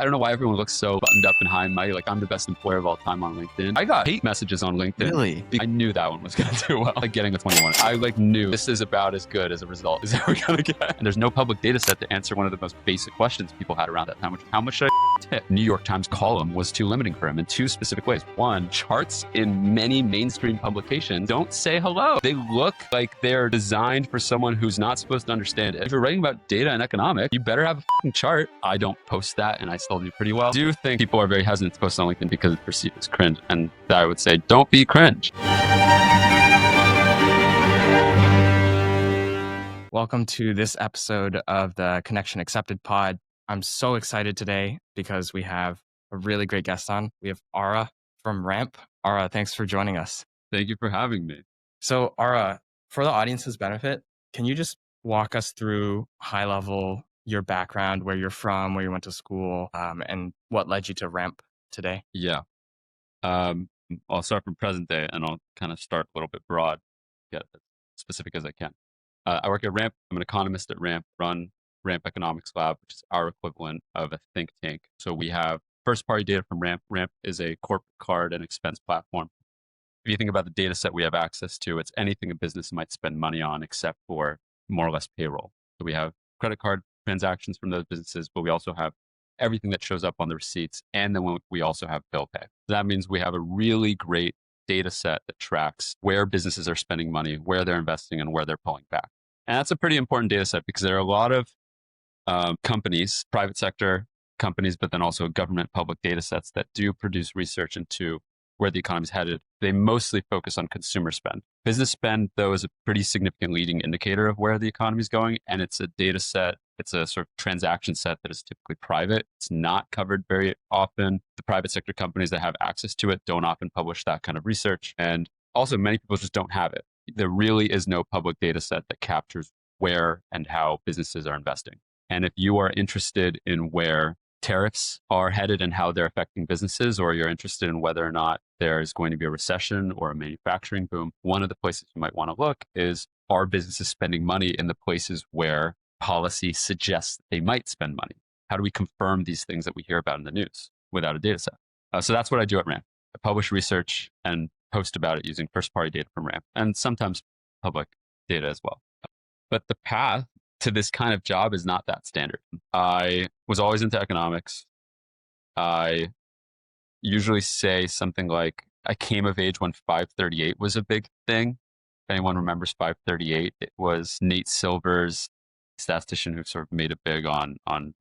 I don't know why everyone looks so buttoned up and high and mighty, like I'm the best employer of all time on LinkedIn. I got hate messages on LinkedIn. Really? I knew that one was going to do well. Like getting a 21. I knew this is about as good as a result as we're going to get. And there's no public data set to answer one of the most basic questions people had around that time, which is how much should I tip? New York Times column was too limiting for him in two specific ways. One, charts in many mainstream publications don't say hello. They look like they're designed for someone who's not supposed to understand it. If you're writing about data and economics, you better have a fucking chart. I don't post that and I still do pretty well. I do think people are very hesitant to post on LinkedIn because it's perceived as cringe. And I would say, don't be cringe. Welcome to this episode of the Connection Accepted pod. I'm so excited today because we have a really great guest on. We have Ara from Ramp. Ara, thanks for joining us. Thank you for having me. So Ara, for the audience's benefit, can you just walk us through high level your background, where you're from, where you went to school, and what led you to Ramp today? Yeah. I'll start from present day and I'll kind of start a little bit broad, get as specific as I can. I work at Ramp. I'm an economist at Ramp, run Ramp Economics Lab, which is our equivalent of a think tank. So we have first party data from Ramp. Ramp is a corporate card and expense platform. If you think about the data set we have access to, it's anything a business might spend money on except for more or less payroll. So we have credit card transactions from those businesses, but we also have everything that shows up on the receipts. And then we also have bill pay. So that means we have a really great data set that tracks where businesses are spending money, where they're investing, and where they're pulling back. And that's a pretty important data set because there are a lot of companies, private sector companies, but then also government public data sets that do produce research into where the economy is headed. They mostly focus on consumer spend. Business spend, though, is a pretty significant leading indicator of where the economy is going. And it's a data set, it's a sort of transaction set that is typically private. It's not covered very often. The private sector companies that have access to it don't often publish that kind of research. And also, many people just don't have it. There really is no public data set that captures where and how businesses are investing. And if you are interested in where tariffs are headed and how they're affecting businesses, or you're interested in whether or not there's going to be a recession or a manufacturing boom, one of the places you might want to look is, are businesses spending money in the places where policy suggests they might spend money? How do we confirm these things that we hear about in the news without a data set? So that's what I do at Ramp. I publish research and post about it using first-party data from Ramp and sometimes public data as well. But the path to this kind of job is not that standard. I was always into economics. I usually say something like, I came of age when 538 was a big thing. If anyone remembers 538, it was Nate Silver's statistician who sort of made it big on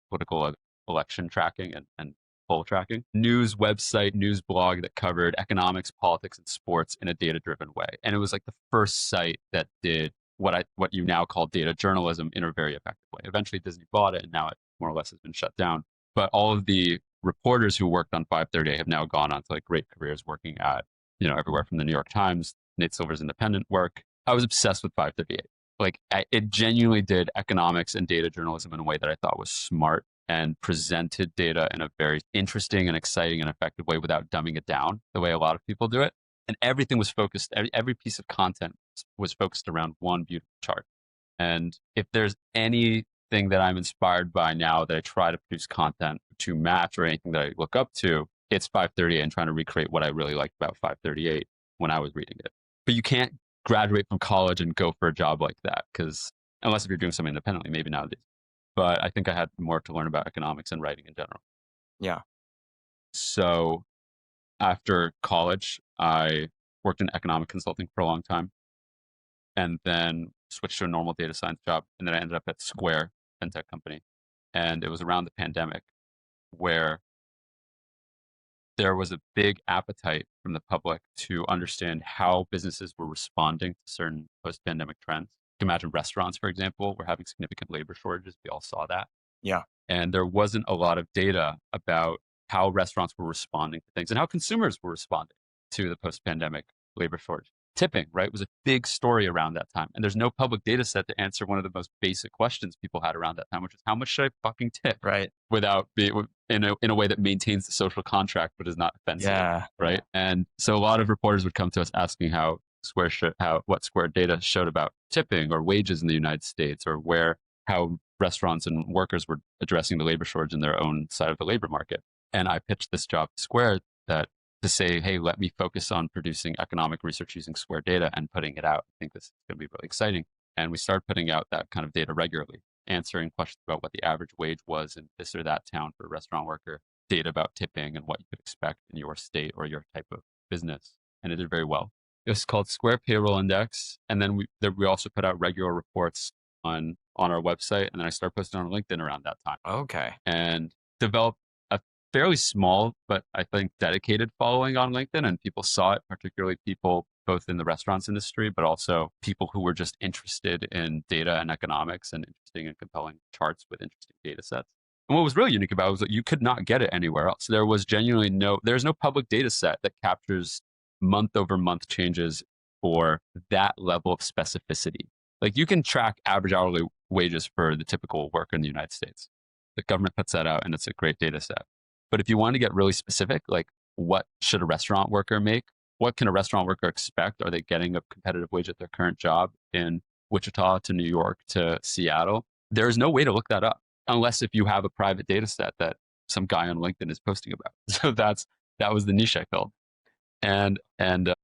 political election tracking and poll tracking. News website, news blog that covered economics, politics, and sports in a data-driven way. And it was like the first site that did what you now call data journalism in a very effective way. Eventually Disney bought it and now it more or less has been shut down. But all of the reporters who worked on 538 have now gone on to like great careers working at, everywhere from the New York Times, Nate Silver's independent work. I was obsessed with 538. Like it genuinely did economics and data journalism in a way that I thought was smart and presented data in a very interesting and exciting and effective way without dumbing it down the way a lot of people do it. And everything was focused, every piece of content was focused around one beautiful chart. And if there's anything that I'm inspired by now that I try to produce content to match or anything that I look up to, it's 538 and trying to recreate what I really liked about 538 when I was reading it. But you can't graduate from college and go for a job like that, because unless if you're doing something independently, maybe nowadays. But I think I had more to learn about economics and writing in general. Yeah. So after college, I worked in economic consulting for a long time and then switched to a normal data science job. And then I ended up at Square, fintech company. And it was around the pandemic where there was a big appetite from the public to understand how businesses were responding to certain post-pandemic trends. You can imagine restaurants, for example, were having significant labor shortages. We all saw that. Yeah. And there wasn't a lot of data about how restaurants were responding to things and how consumers were responding to the post-pandemic labor shortage. Tipping, right, was a big story around that time. And there's no public data set to answer one of the most basic questions people had around that time, which is how much should I fucking tip? Right. Without being in a way that maintains the social contract, but is not offensive. Yeah. Right. And so a lot of reporters would come to us asking what Square data showed about tipping or wages in the United States, or where how restaurants and workers were addressing the labor shortage in their own side of the labor market. And I pitched this job to Square that to say, hey, let me focus on producing economic research using Square data and putting it out. I think this is going to be really exciting. And we started putting out that kind of data regularly, answering questions about what the average wage was in this or that town for a restaurant worker, data about tipping and what you could expect in your state or your type of business. And it did very well. It was called Square Payroll Index. And then we also put out regular reports on our website. And then I started posting on LinkedIn around that time. Okay. And developed a fairly small, but I think dedicated following on LinkedIn. And people saw it, particularly people both in the restaurants industry, but also people who were just interested in data and economics and interesting and compelling charts with interesting data sets. And what was really unique about it was that you could not get it anywhere else. There was genuinely there's no public data set that captures month over month changes for that level of specificity. Like you can track average hourly wages for the typical worker in the United States. The government puts that out and it's a great data set. But if you want to get really specific, like what should a restaurant worker make? What can a restaurant worker expect? Are they getting a competitive wage at their current job in Wichita to New York to Seattle? There's no way to look that up unless if you have a private data set that some guy on LinkedIn is posting about. So that was the niche I filled. And it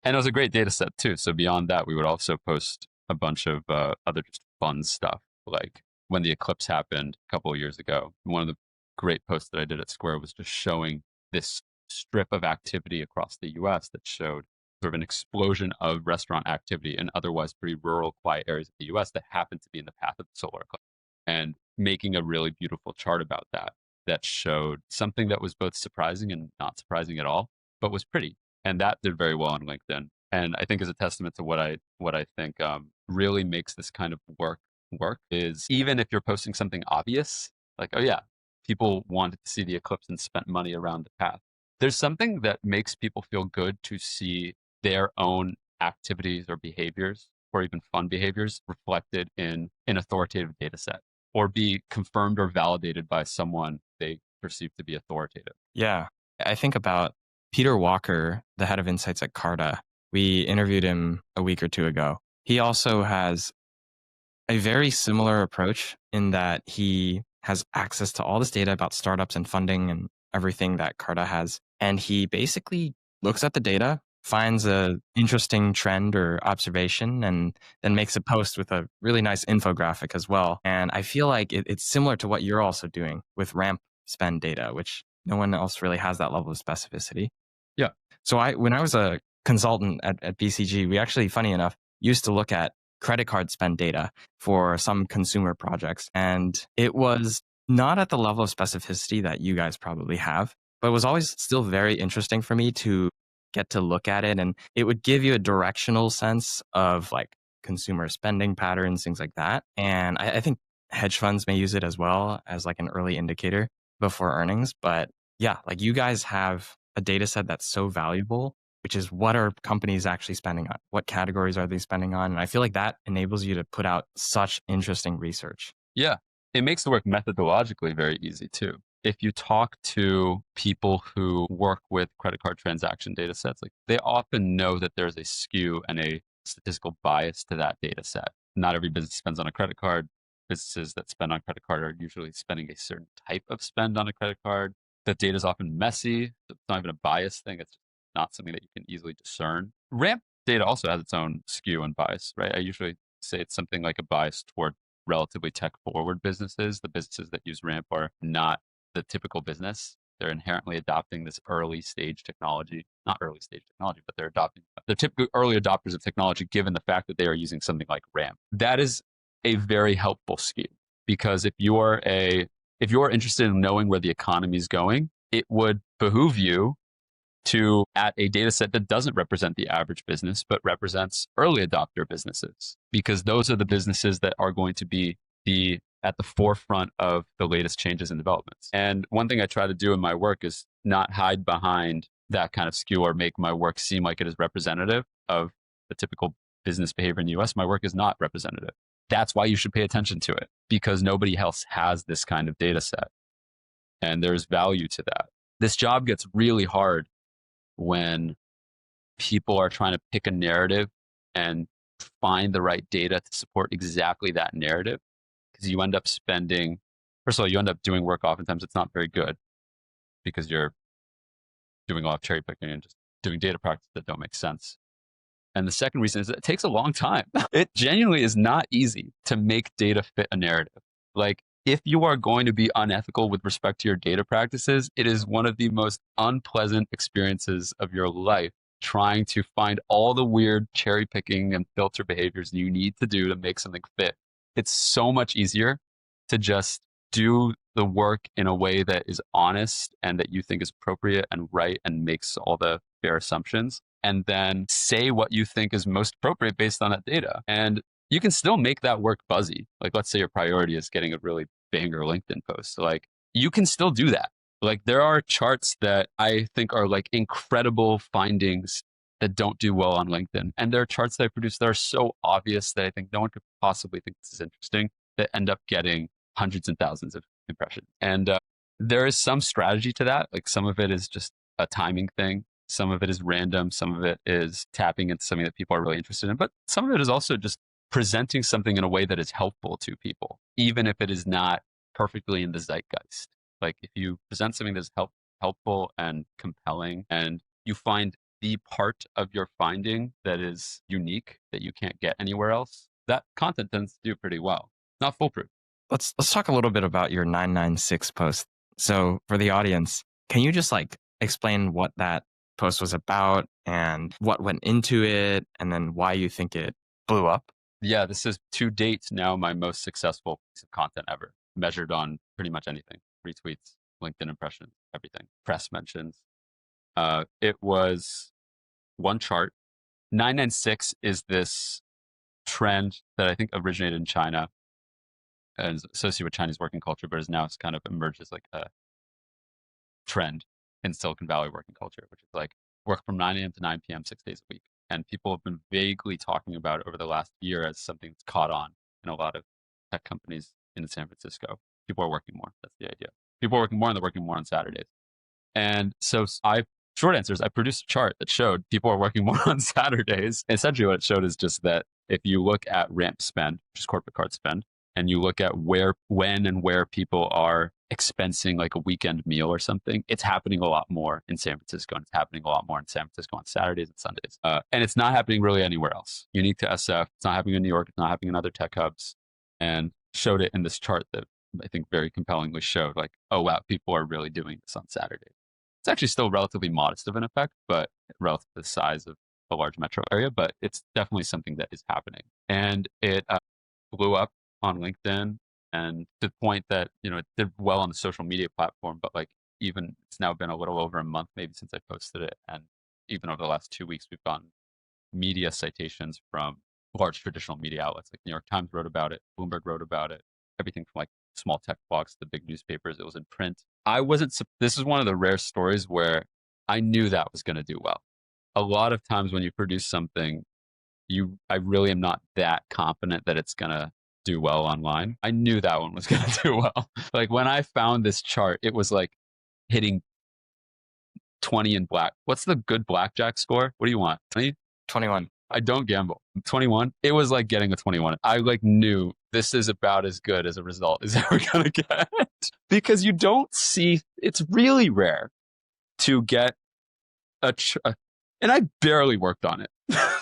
was a great data set too. So beyond that, we would also post a bunch of other just fun stuff. Like when the eclipse happened a couple of years ago, one of the great posts that I did at Square was just showing this strip of activity across the US that showed sort of an explosion of restaurant activity in otherwise pretty rural, quiet areas of the US that happened to be in the path of the solar eclipse. And making a really beautiful chart about that showed something that was both surprising and not surprising at all, but was pretty. And that did very well on LinkedIn. And I think is a testament to what I think really makes this kind of work is even if you're posting something obvious, like, oh yeah, people wanted to see the eclipse and spent money around the path. There's something that makes people feel good to see their own activities or behaviors or even fun behaviors reflected in an authoritative data set or be confirmed or validated by someone they perceive to be authoritative. Yeah. I think about Peter Walker, the head of insights at Carta. We interviewed him a week or two ago. He also has a very similar approach in that he has access to all this data about startups and funding and everything that Carta has. And he basically looks at the data, finds an interesting trend or observation, and then makes a post with a really nice infographic as well. And I feel like it's similar to what you're also doing with ramp spend data, which no one else really has that level of specificity. Yeah. So when I was a consultant at BCG, we actually, funny enough, used to look at credit card spend data for some consumer projects. And it was not at the level of specificity that you guys probably have, but it was always still very interesting for me to get to look at it. And it would give you a directional sense of like consumer spending patterns, things like that. And I think hedge funds may use it as well as like an early indicator before earnings. But yeah, like you guys have a data set that's so valuable, which is what are companies actually spending on? What categories are they spending on? And I feel like that enables you to put out such interesting research. Yeah. It makes the work methodologically very easy too. If you talk to people who work with credit card transaction data sets, like they often know that there's a skew and a statistical bias to that data set. Not every business spends on a credit card. Businesses that spend on credit card are usually spending a certain type of spend on a credit card. The data is often messy. It's not even a bias thing. It's not something that you can easily discern. Ramp data also has its own skew and bias, right? I usually say it's something like a bias toward relatively tech forward businesses. The businesses that use Ramp are not the typical business. They're inherently adopting this early stage technology, not early stage technology, but they're typically early adopters of technology given the fact that they are using something like Ramp. That is a very helpful skew because if you're interested in knowing where the economy is going, it would behoove you to at a data set that doesn't represent the average business, but represents early adopter businesses, because those are the businesses that are going to be at the forefront of the latest changes and developments. And one thing I try to do in my work is not hide behind that kind of skew or make my work seem like it is representative of the typical business behavior in the US. My work is not representative. That's why you should pay attention to it, because nobody else has this kind of data set. And there's value to that. This job gets really hard when people are trying to pick a narrative and find the right data to support exactly that narrative. because you end up spending, first of all, you end up doing work oftentimes it's not very good because you're doing a lot of cherry picking and just doing data practices that don't make sense. And the second reason is that it takes a long time. It genuinely is not easy to make data fit a narrative. Like, if you are going to be unethical with respect to your data practices, it is one of the most unpleasant experiences of your life trying to find all the weird cherry picking and filter behaviors you need to do to make something fit. It's so much easier to just do the work in a way that is honest and that you think is appropriate and right and makes all the fair assumptions, and then say what you think is most appropriate based on that data. And you can still make that work buzzy. Like, let's say your priority is getting a really banger LinkedIn post. Like, you can still do that. Like, there are charts that I think are like incredible findings that don't do well on LinkedIn. And there are charts that I produce that are so obvious that I think no one could possibly think this is interesting that end up getting hundreds and thousands of impressions. And there is some strategy to that. Like, some of it is just a timing thing. Some of it is random. Some of it is tapping into something that people are really interested in. But some of it is also just presenting something in a way that is helpful to people, even if it is not perfectly in the zeitgeist. Like, if you present something that's helpful and compelling, and you find the part of your finding that is unique that you can't get anywhere else, that content tends to do pretty well. Not foolproof. Let's talk a little bit about your 996 post. So for the audience, can you just like explain what that post was about and what went into it, and then why you think it blew up? Yeah, this is to date now my most successful piece of content ever, measured on pretty much anything: retweets, LinkedIn impressions, everything, press mentions. It was one chart. 996 is this trend that I think originated in China and is associated with Chinese working culture, but is now it's kind of emerged as like a trend in Silicon Valley working culture, which is like work from 9 a.m. to 9 p.m. 6 days a week. And people have been vaguely talking about it over the last year as something that's caught on in a lot of tech companies in San Francisco. People are working more. That's the idea. People are working more, and they're working more on Saturdays. And so short answer is I produced a chart that showed people are working more on Saturdays. And essentially what it showed is just that if you look at ramp spend, which is corporate card spend, and you look at when and where people are expensing like a weekend meal or something, it's happening a lot more in San Francisco, and it's happening a lot more in San Francisco on Saturdays and Sundays. And it's not happening really anywhere else. Unique to SF, it's not happening in New York, it's not happening in other tech hubs, and showed it in this chart that I think very compellingly showed like, oh wow, people are really doing this on Saturdays. It's actually still relatively modest of an effect, but relative to the size of a large metro area, but it's definitely something that is happening. And it blew up on LinkedIn, and to the point that, it did well on the social media platform, but like, even it's now been a little over a month maybe since I posted it. And even over the last 2 weeks, we've gotten media citations from large traditional media outlets. Like New York Times wrote about it, Bloomberg wrote about it, everything from like small tech blogs to the big newspapers. It was in print. This is one of the rare stories where I knew that was going to do well. A lot of times when you produce something, I really am not that confident that it's going to do well online. I knew that one was going to do well. Like, when I found this chart, it was like hitting 20 in black. What's the good blackjack score? What do you want? 20? 21. I don't gamble. 21. It was like getting a 21. I like knew this is about as good as a result as ever going to get, because you don't see, it's really rare to get and I barely worked on it.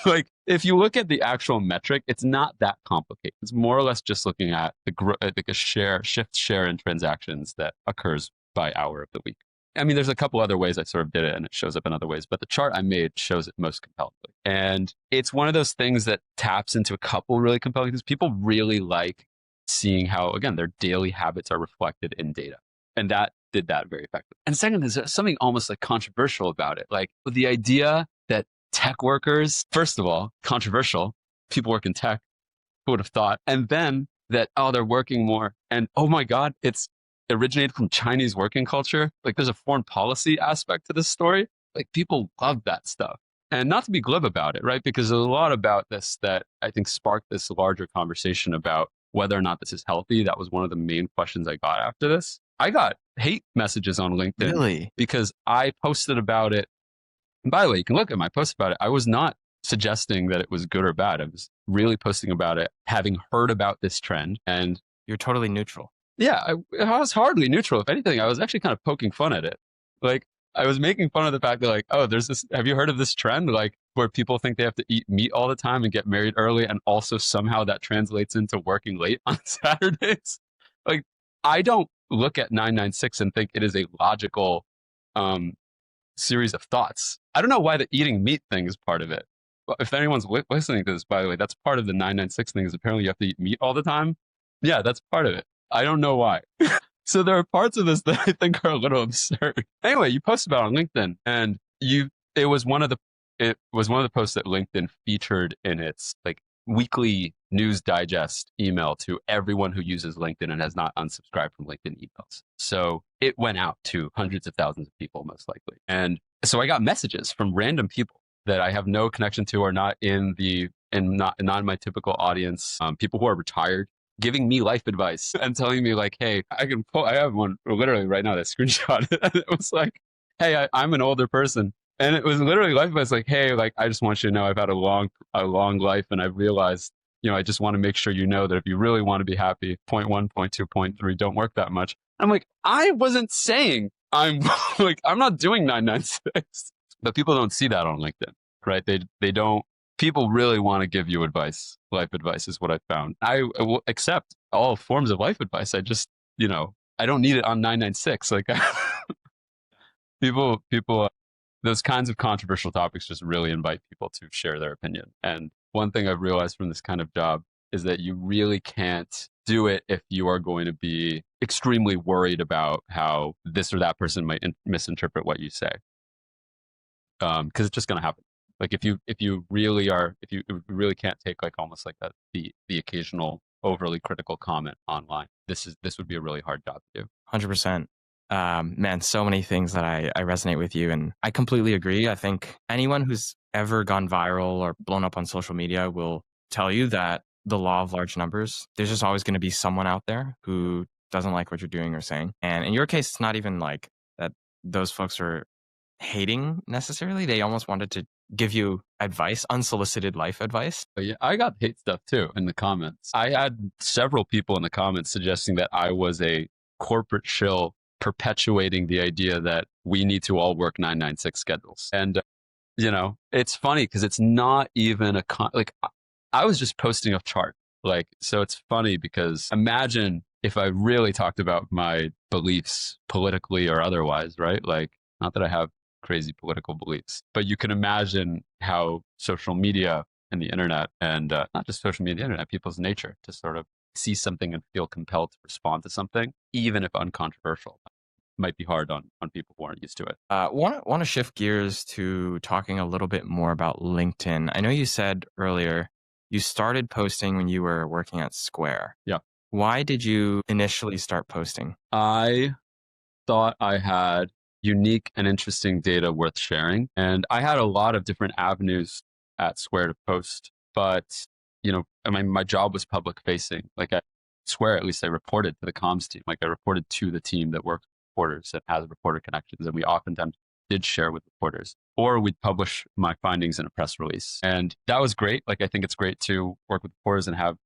Like, if you look at the actual metric, it's not that complicated. It's more or less just looking at like a shift share in transactions that occurs by hour of the week. I mean, there's a couple other ways I sort of did it, and it shows up in other ways, but the chart I made shows it most compellingly. And it's one of those things that taps into a couple really compelling things. People really like seeing how, again, their daily habits are reflected in data. And that did that very effectively. And second, there's something almost like controversial about it. Like, with the idea that tech workers, first of all, controversial, people work in tech, who would have thought? And then that, oh, they're working more. And oh my God, it's originated from Chinese working culture. Like, there's a foreign policy aspect to this story. Like, people love that stuff. And not to be glib about it, right? Because there's a lot about this that I think sparked this larger conversation about whether or not this is healthy. That was one of the main questions I got after this. I got hate messages on LinkedIn. Really? Because I posted about it. And by the way, you can look at my post about it. I was not suggesting that it was good or bad. I was really posting about it, having heard about this trend and You're totally neutral. Yeah, I was hardly neutral. If anything, I was actually kind of poking fun at it. Like, I was making fun of the fact that, like, oh, there's this. Have you heard of this trend, like, where people think they have to eat meat all the time and get married early, and also somehow that translates into working late on Saturdays? Like, I don't look at 996 and think it is a logical um, series of thoughts. I don't know why the eating meat thing is part of it. Well, if anyone's listening to this, by the way, that's part of the 996 thing. Is apparently you have to eat meat all the time. Yeah, that's part of it. I don't know why. So there are parts of this that I think are a little absurd. Anyway, you posted about it on LinkedIn, and it was one of the posts that LinkedIn featured in its like weekly news digest email to everyone who uses LinkedIn and has not unsubscribed from LinkedIn emails. So it went out to hundreds of thousands of people, most likely. And so I got messages from random people that I have no connection to, or not in not in my typical audience. People who are retired, giving me life advice and telling me like, hey, I have one literally right now that screenshot. It was like, hey, I'm an older person. And it was literally life advice like, hey, like, I just want you to know I've had a long life, and I've realized, I just want to make sure you know that if you really want to be happy, point one, point two, point three, don't work that much. I'm like, I wasn't saying I'm like, I'm not doing 996. But people don't see that on LinkedIn, right? They don't. People really want to give you advice. Life advice is what I found. I will accept all forms of life advice. I just, I don't need it on 996. Like, people, those kinds of controversial topics just really invite people to share their opinion. And one thing I've realized from this kind of job is that you really can't do it if you are going to be extremely worried about how this or that person might misinterpret what you say. Because it's just going to happen. Like, if you really can't take like almost like that the occasional overly critical comment online, this would be a really hard job to do. 100%. Man, so many things that I resonate with you, and I completely agree. I think anyone who's ever gone viral or blown up on social media will tell you that the law of large numbers, there's just always going to be someone out there who doesn't like what you're doing or saying. And in your case, it's not even like that those folks are hating necessarily. They almost wanted to give you advice, unsolicited life advice. But yeah, I got hate stuff too in the comments. I had several people in the comments suggesting that I was a corporate shill perpetuating the idea that we need to all work 996 schedules. And, it's funny because it's not even like, I was just posting a chart. Like, so it's funny because imagine if I really talked about my beliefs politically or otherwise, right? Like, not that I have crazy political beliefs, but you can imagine how social media and the internet, and not just social media, the internet, people's nature to sort of see something and feel compelled to respond to something, even if uncontroversial, might be hard on people who aren't used to it. Want to shift gears to talking a little bit more about LinkedIn. I know you said earlier you started posting when you were working at Square. Yeah. Why did you initially start posting? I thought I had unique and interesting data worth sharing. And I had a lot of different avenues at Square to post, but my job was public facing. Like at Square, at least I reported to the comms team. Like I reported to the team that works with reporters and has reporter connections. And we oftentimes did share with reporters, or we'd publish my findings in a press release. And that was great. Like, I think it's great to work with reporters and have,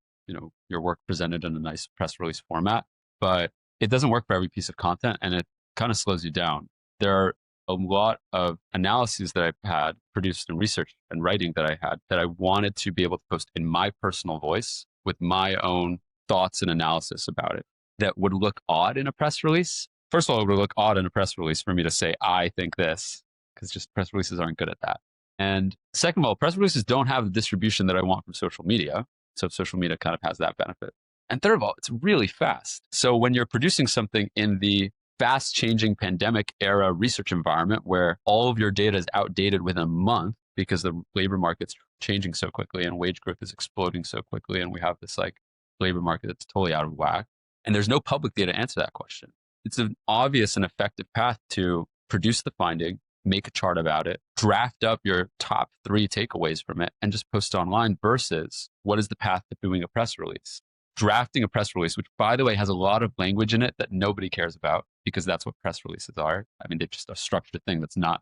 your work presented in a nice press release format, but it doesn't work for every piece of content, and it kind of slows you down. There are a lot of analyses that I've had produced and research and writing that I had that I wanted to be able to post in my personal voice with my own thoughts and analysis about it that would look odd in a press release. First of all, it would look odd in a press release for me to say, I think this, because just press releases aren't good at that. And second of all, press releases don't have the distribution that I want from social media. So social media kind of has that benefit. And third of all, it's really fast. So when you're producing something in the fast changing pandemic era research environment where all of your data is outdated within a month because the labor market's changing so quickly and wage growth is exploding so quickly, and we have this like labor market that's totally out of whack, and there's no public data to answer that question. It's an obvious and effective path to produce the finding, make a chart about it, draft up your top 3 takeaways from it, and just post it online versus what is the path to doing a press release. Drafting a press release, which by the way has a lot of language in it that nobody cares about because that's what press releases are. I mean, they're just a structured thing that's not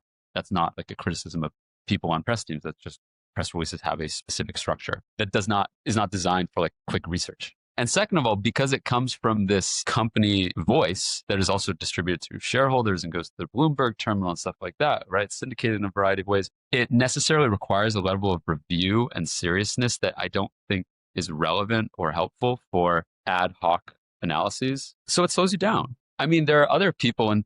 like a criticism of people on press teams. That's just press releases have a specific structure that is not designed for like quick research. And second of all, because it comes from this company voice that is also distributed to shareholders and goes to the Bloomberg terminal and stuff like that, right? It's syndicated in a variety of ways. It necessarily requires a level of review and seriousness that I don't think is relevant or helpful for ad hoc analyses. So it slows you down. I mean, there are other people in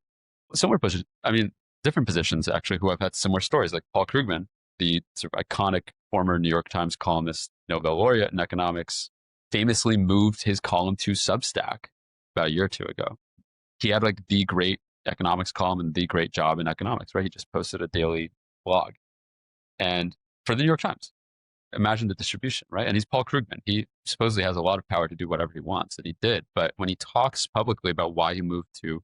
similar positions, I mean, different positions actually, who have had similar stories, like Paul Krugman, the sort of iconic former New York Times columnist, Nobel laureate in economics, famously moved his column to Substack about a year or two ago. He had like the great economics column and the great job in economics, right? He just posted a daily blog and for the New York Times. Imagine the distribution, right? And he's Paul Krugman. He supposedly has a lot of power to do whatever he wants, and he did. But when he talks publicly about why he moved to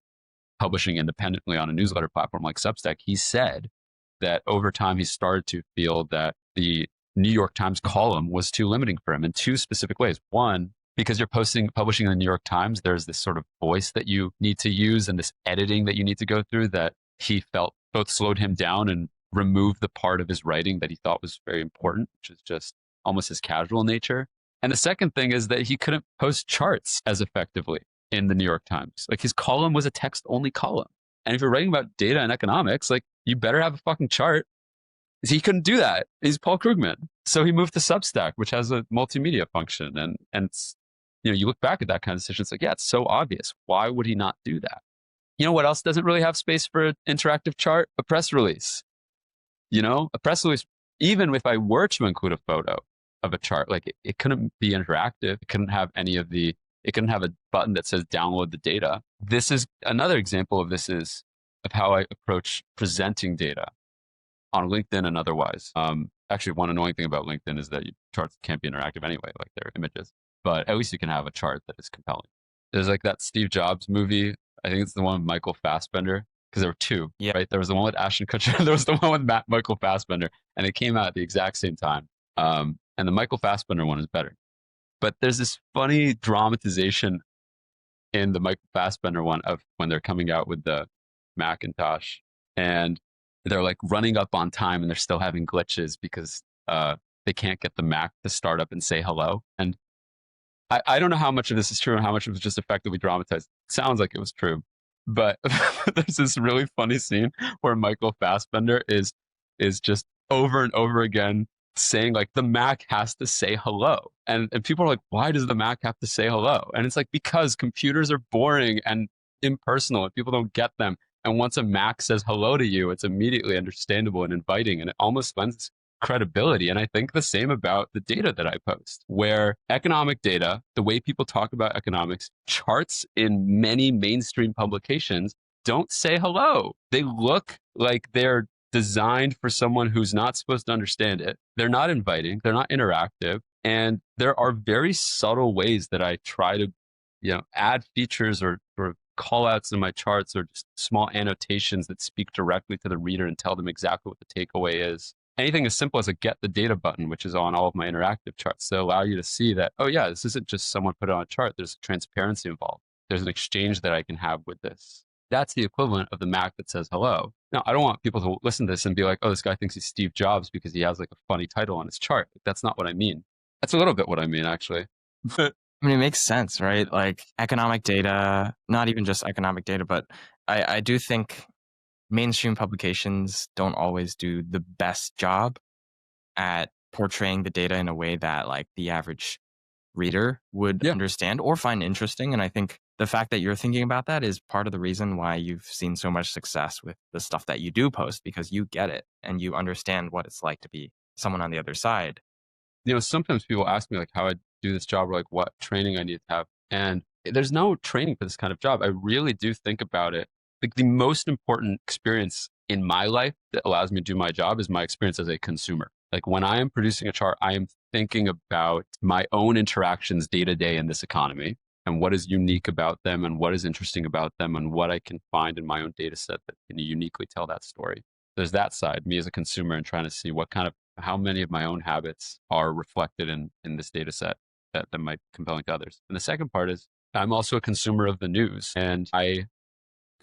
publishing independently on a newsletter platform like Substack, he said that over time he started to feel that the New York Times column was too limiting for him in two specific ways. One, because you're publishing in the New York Times, there's this sort of voice that you need to use and this editing that you need to go through that he felt both slowed him down and removed the part of his writing that he thought was very important, which is just almost his casual nature. And the second thing is that he couldn't post charts as effectively in the New York Times. Like his column was a text only column. And if you're writing about data and economics, like you better have a fucking chart. He couldn't do that. He's Paul Krugman. So he moved to Substack, which has a multimedia function. And it's, you know, you look back at that kind of decision, it's like, yeah, it's so obvious. Why would he not do that? You know what else doesn't really have space for an interactive chart? A press release. You know, a press release, even if I were to include a photo of a chart, like it couldn't be interactive. It couldn't have any of the, it couldn't have a button that says download the data. This is another example of of how I approach presenting data on LinkedIn and otherwise. Actually, one annoying thing about LinkedIn is that your charts can't be interactive anyway, like they're images. But at least you can have a chart that is compelling. There's like that Steve Jobs movie. I think it's the one with Michael Fassbender, because there were two, Yeah. right? There was the one with Ashton Kutcher. There was the one with Michael Fassbender, and it came out at the exact same time. And the Michael Fassbender one is better. But there's this funny dramatization in the Michael Fassbender one of when they're coming out with the Macintosh and they're like running up on time and they're still having glitches because they can't get the Mac to start up and say hello. And I don't know how much of this is true and how much of it was just effectively dramatized. It sounds like it was true. But there's this really funny scene where Michael Fassbender is just over and over again saying like the Mac has to say hello. And people are like, why does the Mac have to say hello? And it's like, because computers are boring and impersonal and people don't get them. And once a Mac says hello to you, it's immediately understandable and inviting. And it almost lends credibility. And I think the same about the data that I post, where economic data, the way people talk about economics, charts in many mainstream publications don't say hello. They look like they're designed for someone who's not supposed to understand it. They're not inviting, they're not interactive. And there are very subtle ways that I try to, you know, add features or call outs in my charts or just small annotations that speak directly to the reader and tell them exactly what the takeaway is. Anything as simple as a get the data button, which is on all of my interactive charts, to allow you to see that, oh yeah, this isn't just someone put it on a chart. There's transparency involved. There's an exchange that I can have with this. That's the equivalent of the Mac that says hello. Now, I don't want people to listen to this and be like, oh, this guy thinks he's Steve Jobs because he has like a funny title on his chart. That's not what I mean. That's a little bit what I mean, actually. I mean, it makes sense, right? Like economic data, not even just economic data, but I do think mainstream publications don't always do the best job at portraying the data in a way that like the average reader would understand or find interesting. And I think the fact that you're thinking about that is part of the reason why you've seen so much success with the stuff that you do post, because you get it and you understand what it's like to be someone on the other side. You know, sometimes people ask me like how I do this job or like what training I need to have. And there's no training for this kind of job. I really do think about it. Like the most important experience in my life that allows me to do my job is my experience as a consumer. Like when I am producing a chart, I am thinking about my own interactions day to day in this economy and what is unique about them and what is interesting about them and what I can find in my own data set that can uniquely tell that story. There's that side, me as a consumer and trying to see what kind of, how many of my own habits are reflected in this data set that might be compelling to others. And the second part is I'm also a consumer of the news and I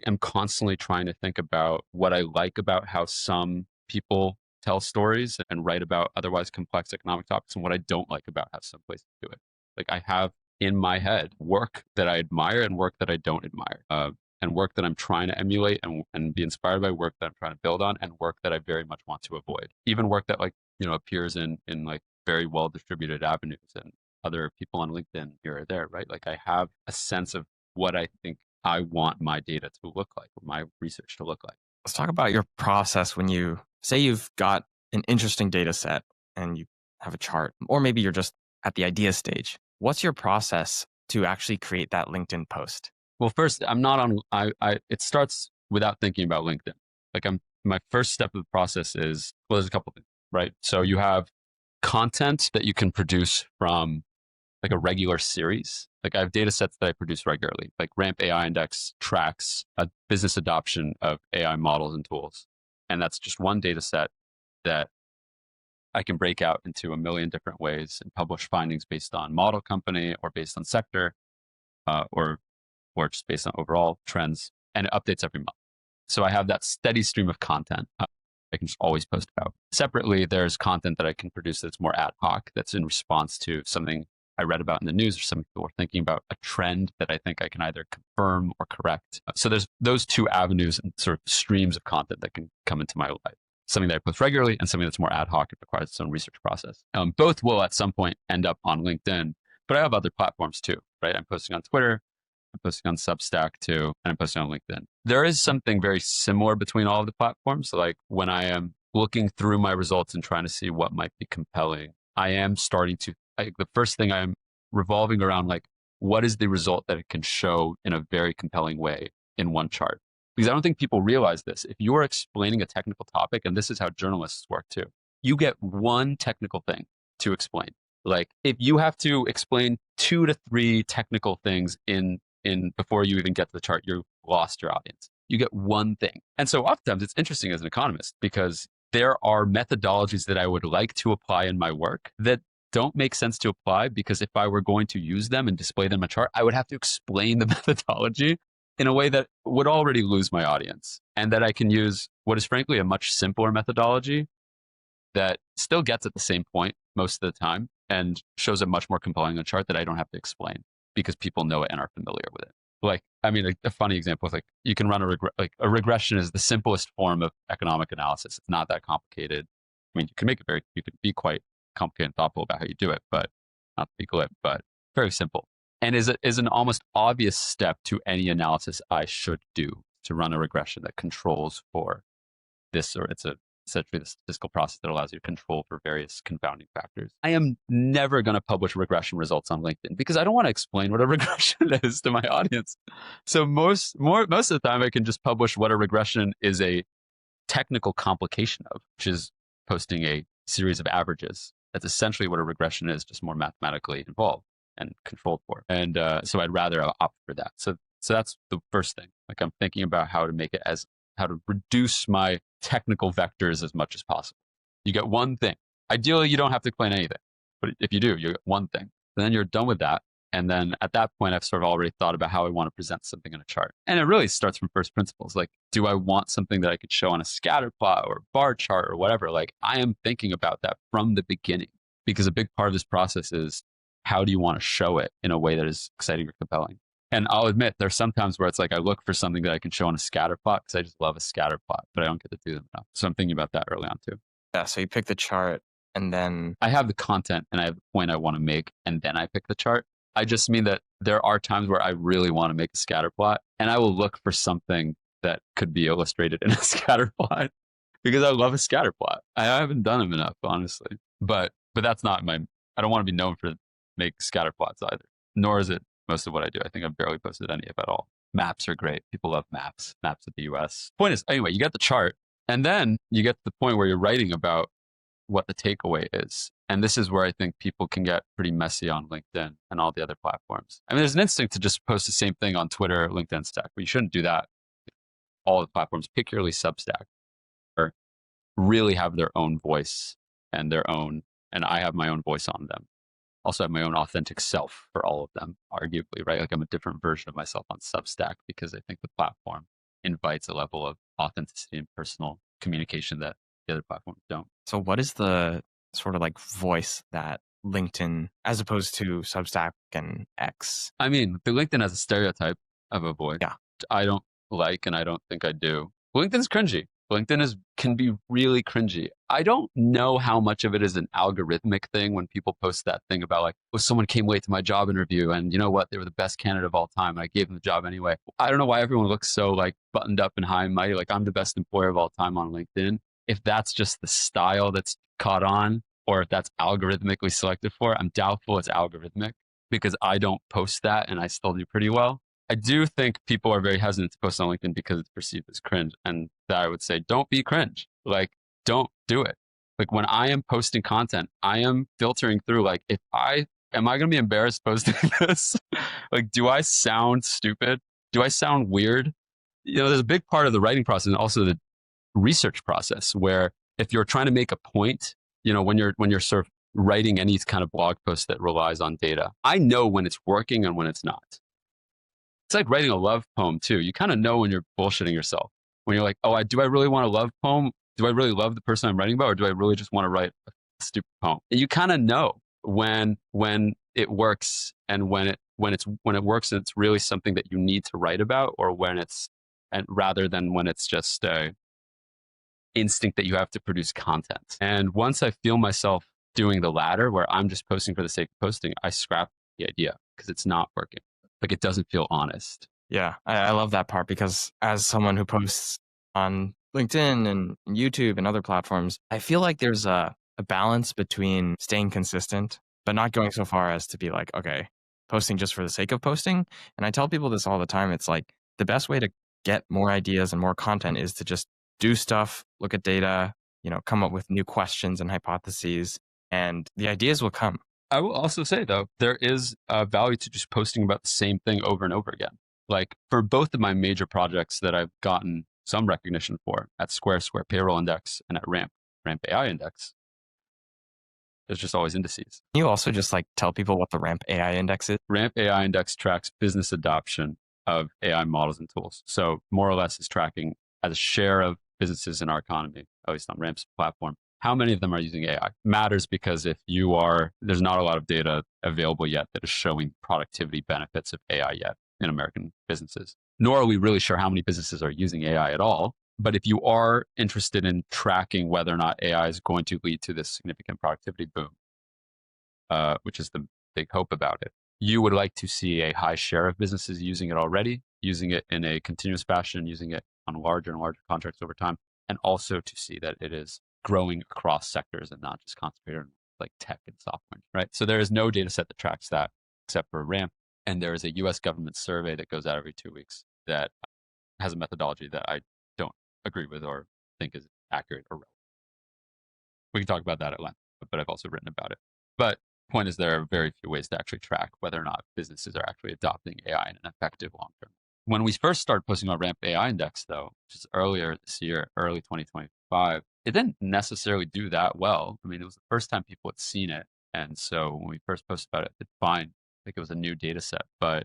am constantly trying to think about what I like about how some people tell stories and write about otherwise complex economic topics and what I don't like about how some places do it. Like I have in my head work that I admire and work that I don't admire, and work that I'm trying to emulate and be inspired by, work that I'm trying to build on, and work that I very much want to avoid. Even work that, like, appears in like very well distributed avenues and other people on LinkedIn here or there, right? Like, I have a sense of what I think I want my data to look like, or my research to look like. Let's talk about your process when you say you've got an interesting data set and you have a chart, or maybe you're just at the idea stage. What's your process to actually create that LinkedIn post? Well, first, I'm not on. It starts without thinking about LinkedIn. Like, my first step of the process is, well, there's a couple things, right? So you have content that you can produce from like a regular series. Like, I have data sets that I produce regularly. Like, Ramp AI Index tracks a business adoption of AI models and tools, and that's just one data set that I can break out into a million different ways and publish findings based on model company or based on sector, or just based on overall trends, and it updates every month. So I have that steady stream of content I can just always post about. Separately, there's content that I can produce that's more ad hoc, that's in response to something I read about in the news, or some people are thinking about a trend that I think I can either confirm or correct. So there's those two avenues and sort of streams of content that can come into my life. Something that I post regularly and something that's more ad hoc. It requires its own research process. Both will at some point end up on LinkedIn, but I have other platforms too, right? I'm posting on Twitter, I'm posting on Substack too, and I'm posting on LinkedIn. There is something very similar between all of the platforms. So, like, when I am looking through my results and trying to see what might be compelling, I am starting to, the first thing I'm revolving around, like, what is the result that it can show in a very compelling way in one chart? Because I don't think people realize this. If you are explaining a technical topic, and this is how journalists work too, you get one technical thing to explain. Like, if you have to explain 2 to 3 technical things in before you even get to the chart, you've lost your audience. You get one thing. And so oftentimes it's interesting as an economist, because there are methodologies that I would like to apply in my work that don't make sense to apply, because if I were going to use them and display them in a chart, I would have to explain the methodology in a way that would already lose my audience, and that I can use what is frankly a much simpler methodology that still gets at the same point most of the time and shows it much more compelling on a chart that I don't have to explain, because people know it and are familiar with it. Like, I mean, a funny example is, like, you can run a regression is the simplest form of economic analysis. It's not that complicated. I mean, you could be quite complicated and thoughtful about how you do it, but not to be glib, but very simple. And is an almost obvious step to any analysis I should do, to run a regression that controls for this, or it's essentially the statistical process that allows you to control for various confounding factors. I am never going to publish regression results on LinkedIn, because I don't want to explain what a regression is to my audience. So most of the time, I can just publish what a regression is a technical complication of, which is posting a series of averages. That's essentially what a regression is, just more mathematically involved and controlled for. And so I'd rather opt for that. So that's the first thing. Like, I'm thinking about how to reduce my technical vectors as much as possible. You get one thing. Ideally, you don't have to explain anything, but if you do, you get one thing. And then you're done with that. And then at that point, I've sort of already thought about how I want to present something in a chart. And it really starts from first principles. Like, do I want something that I could show on a scatter plot or bar chart or whatever? Like, I am thinking about that from the beginning, because a big part of this process is, how do you want to show it in a way that is exciting or compelling? And I'll admit, there's sometimes where it's like I look for something that I can show on a scatter plot, because I just love a scatter plot, but I don't get to do them enough. So I'm thinking about that early on too. Yeah, so you pick the chart and then I have the content and I have the point I want to make, and then I pick the chart. I just mean that there are times where I really want to make a scatter plot, and I will look for something that could be illustrated in a scatter plot, because I love a scatter plot. I haven't done them enough, honestly. But that's not I don't want to be known for make scatter plots either, nor is it most of what I do. I think I've barely posted any of at all. Maps are great. People love maps of the US. Point is, anyway, you get the chart, and then you get to the point where you're writing about what the takeaway is. And this is where I think people can get pretty messy on LinkedIn and all the other platforms. I mean, there's an instinct to just post the same thing on Twitter, LinkedIn, Stack, but you shouldn't do that. All the platforms, particularly Substack, or really have their own voice and I have my own voice on them. Also have my own authentic self for all of them, arguably, right? Like, I'm a different version of myself on Substack, because I think the platform invites a level of authenticity and personal communication that the other platforms don't. So what is the sort of like voice that LinkedIn as opposed to Substack and X? I mean, the LinkedIn has a stereotype of a boy. Yeah. I don't like, and I don't think I do. LinkedIn's cringy. Can be really cringy. I don't know how much of it is an algorithmic thing when people post that thing about like, oh, someone came late to my job interview, and you know what? They were the best candidate of all time, and I gave them the job anyway. I don't know why everyone looks so like buttoned up and high and mighty, like I'm the best employer of all time on LinkedIn. If that's just the style that's caught on, or if that's algorithmically selected for, I'm doubtful it's algorithmic because I don't post that and I still do pretty well. I do think people are very hesitant to post on LinkedIn because it's perceived as cringe. And that I would say, don't be cringe. Like, don't do it. Like when I am posting content, I am filtering through like, am I going to be embarrassed posting this? Like, do I sound stupid? Do I sound weird? You know, there's a big part of the writing process and also the research process where if you're trying to make a point, you know, when you're sort of writing any kind of blog post that relies on data, I know when it's working and when it's not. It's like writing a love poem too. You kind of know when you're bullshitting yourself. When you're like, oh, do I really want a love poem? Do I really love the person I'm writing about, or do I really just want to write a stupid poem? And you kind of know when it works and when it works and it's really something that you need to write about, or when it's and rather than when it's just a instinct that you have to produce content. And once I feel myself doing the latter, where I'm just posting for the sake of posting, I scrap the idea because it's not working. Like it doesn't feel honest. Yeah, I love that part because as someone who posts on LinkedIn and YouTube and other platforms, I feel like there's a balance between staying consistent, but not going so far as to be like, okay, posting just for the sake of posting. And I tell people this all the time. It's like the best way to get more ideas and more content is to just do stuff, look at data, you know, come up with new questions and hypotheses, and the ideas will come. I will also say though, there is a value to just posting about the same thing over and over again. Like for both of my major projects that I've gotten some recognition for at Square Payroll Index and at Ramp AI Index, there's just always indices. Can you also just like tell people what the Ramp AI Index is? Ramp AI Index tracks business adoption of AI models and tools. So more or less is tracking as a share of businesses in our economy, at least on Ramp's platform. How many of them are using AI? Matters because there's not a lot of data available yet that is showing productivity benefits of AI yet in American businesses. Nor are we really sure how many businesses are using AI at all. But if you are interested in tracking whether or not AI is going to lead to this significant productivity boom, which is the big hope about it, you would like to see a high share of businesses using it already, using it in a continuous fashion, using it on larger and larger contracts over time, and also to see that it is growing across sectors and not just concentrated on like tech and software, right? So there is no data set that tracks that except for Ramp. And there is a US government survey that goes out every 2 weeks that has a methodology that I don't agree with or think is accurate or relevant. We can talk about that at length, but I've also written about it. But point is there are very few ways to actually track whether or not businesses are actually adopting AI in an effective long term. When we first started posting on Ramp AI Index, though, which is earlier this year, early 2025, it didn't necessarily do that well. I mean, it was the first time people had seen it. And so when we first posted about it, it did fine. I think it was a new data set, but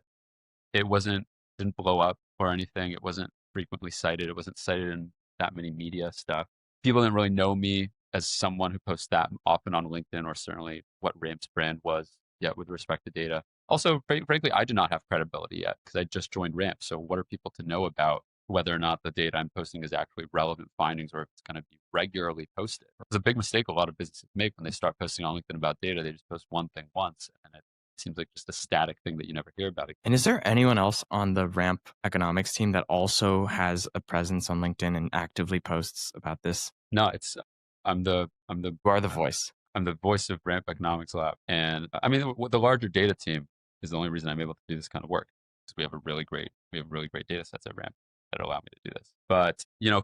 it didn't blow up or anything. It wasn't frequently cited. It wasn't cited in that many media stuff. People didn't really know me as someone who posts that often on LinkedIn, or certainly what Ramp's brand was yet with respect to data. Also, frankly, I do not have credibility yet because I just joined Ramp. So what are people to know about whether or not the data I'm posting is actually relevant findings or if it's going to be regularly posted? It's a big mistake a lot of businesses make when they start posting on LinkedIn about data. They just post one thing once and it seems like just a static thing that you never hear about again. And is there anyone else on the Ramp economics team that also has a presence on LinkedIn and actively posts about this? No, you are the voice. I'm the voice of Ramp Economics Lab. And I mean, the larger data team is the only reason I'm able to do this kind of work because we have really great data sets at Ramp that allow me to do this. But, you know,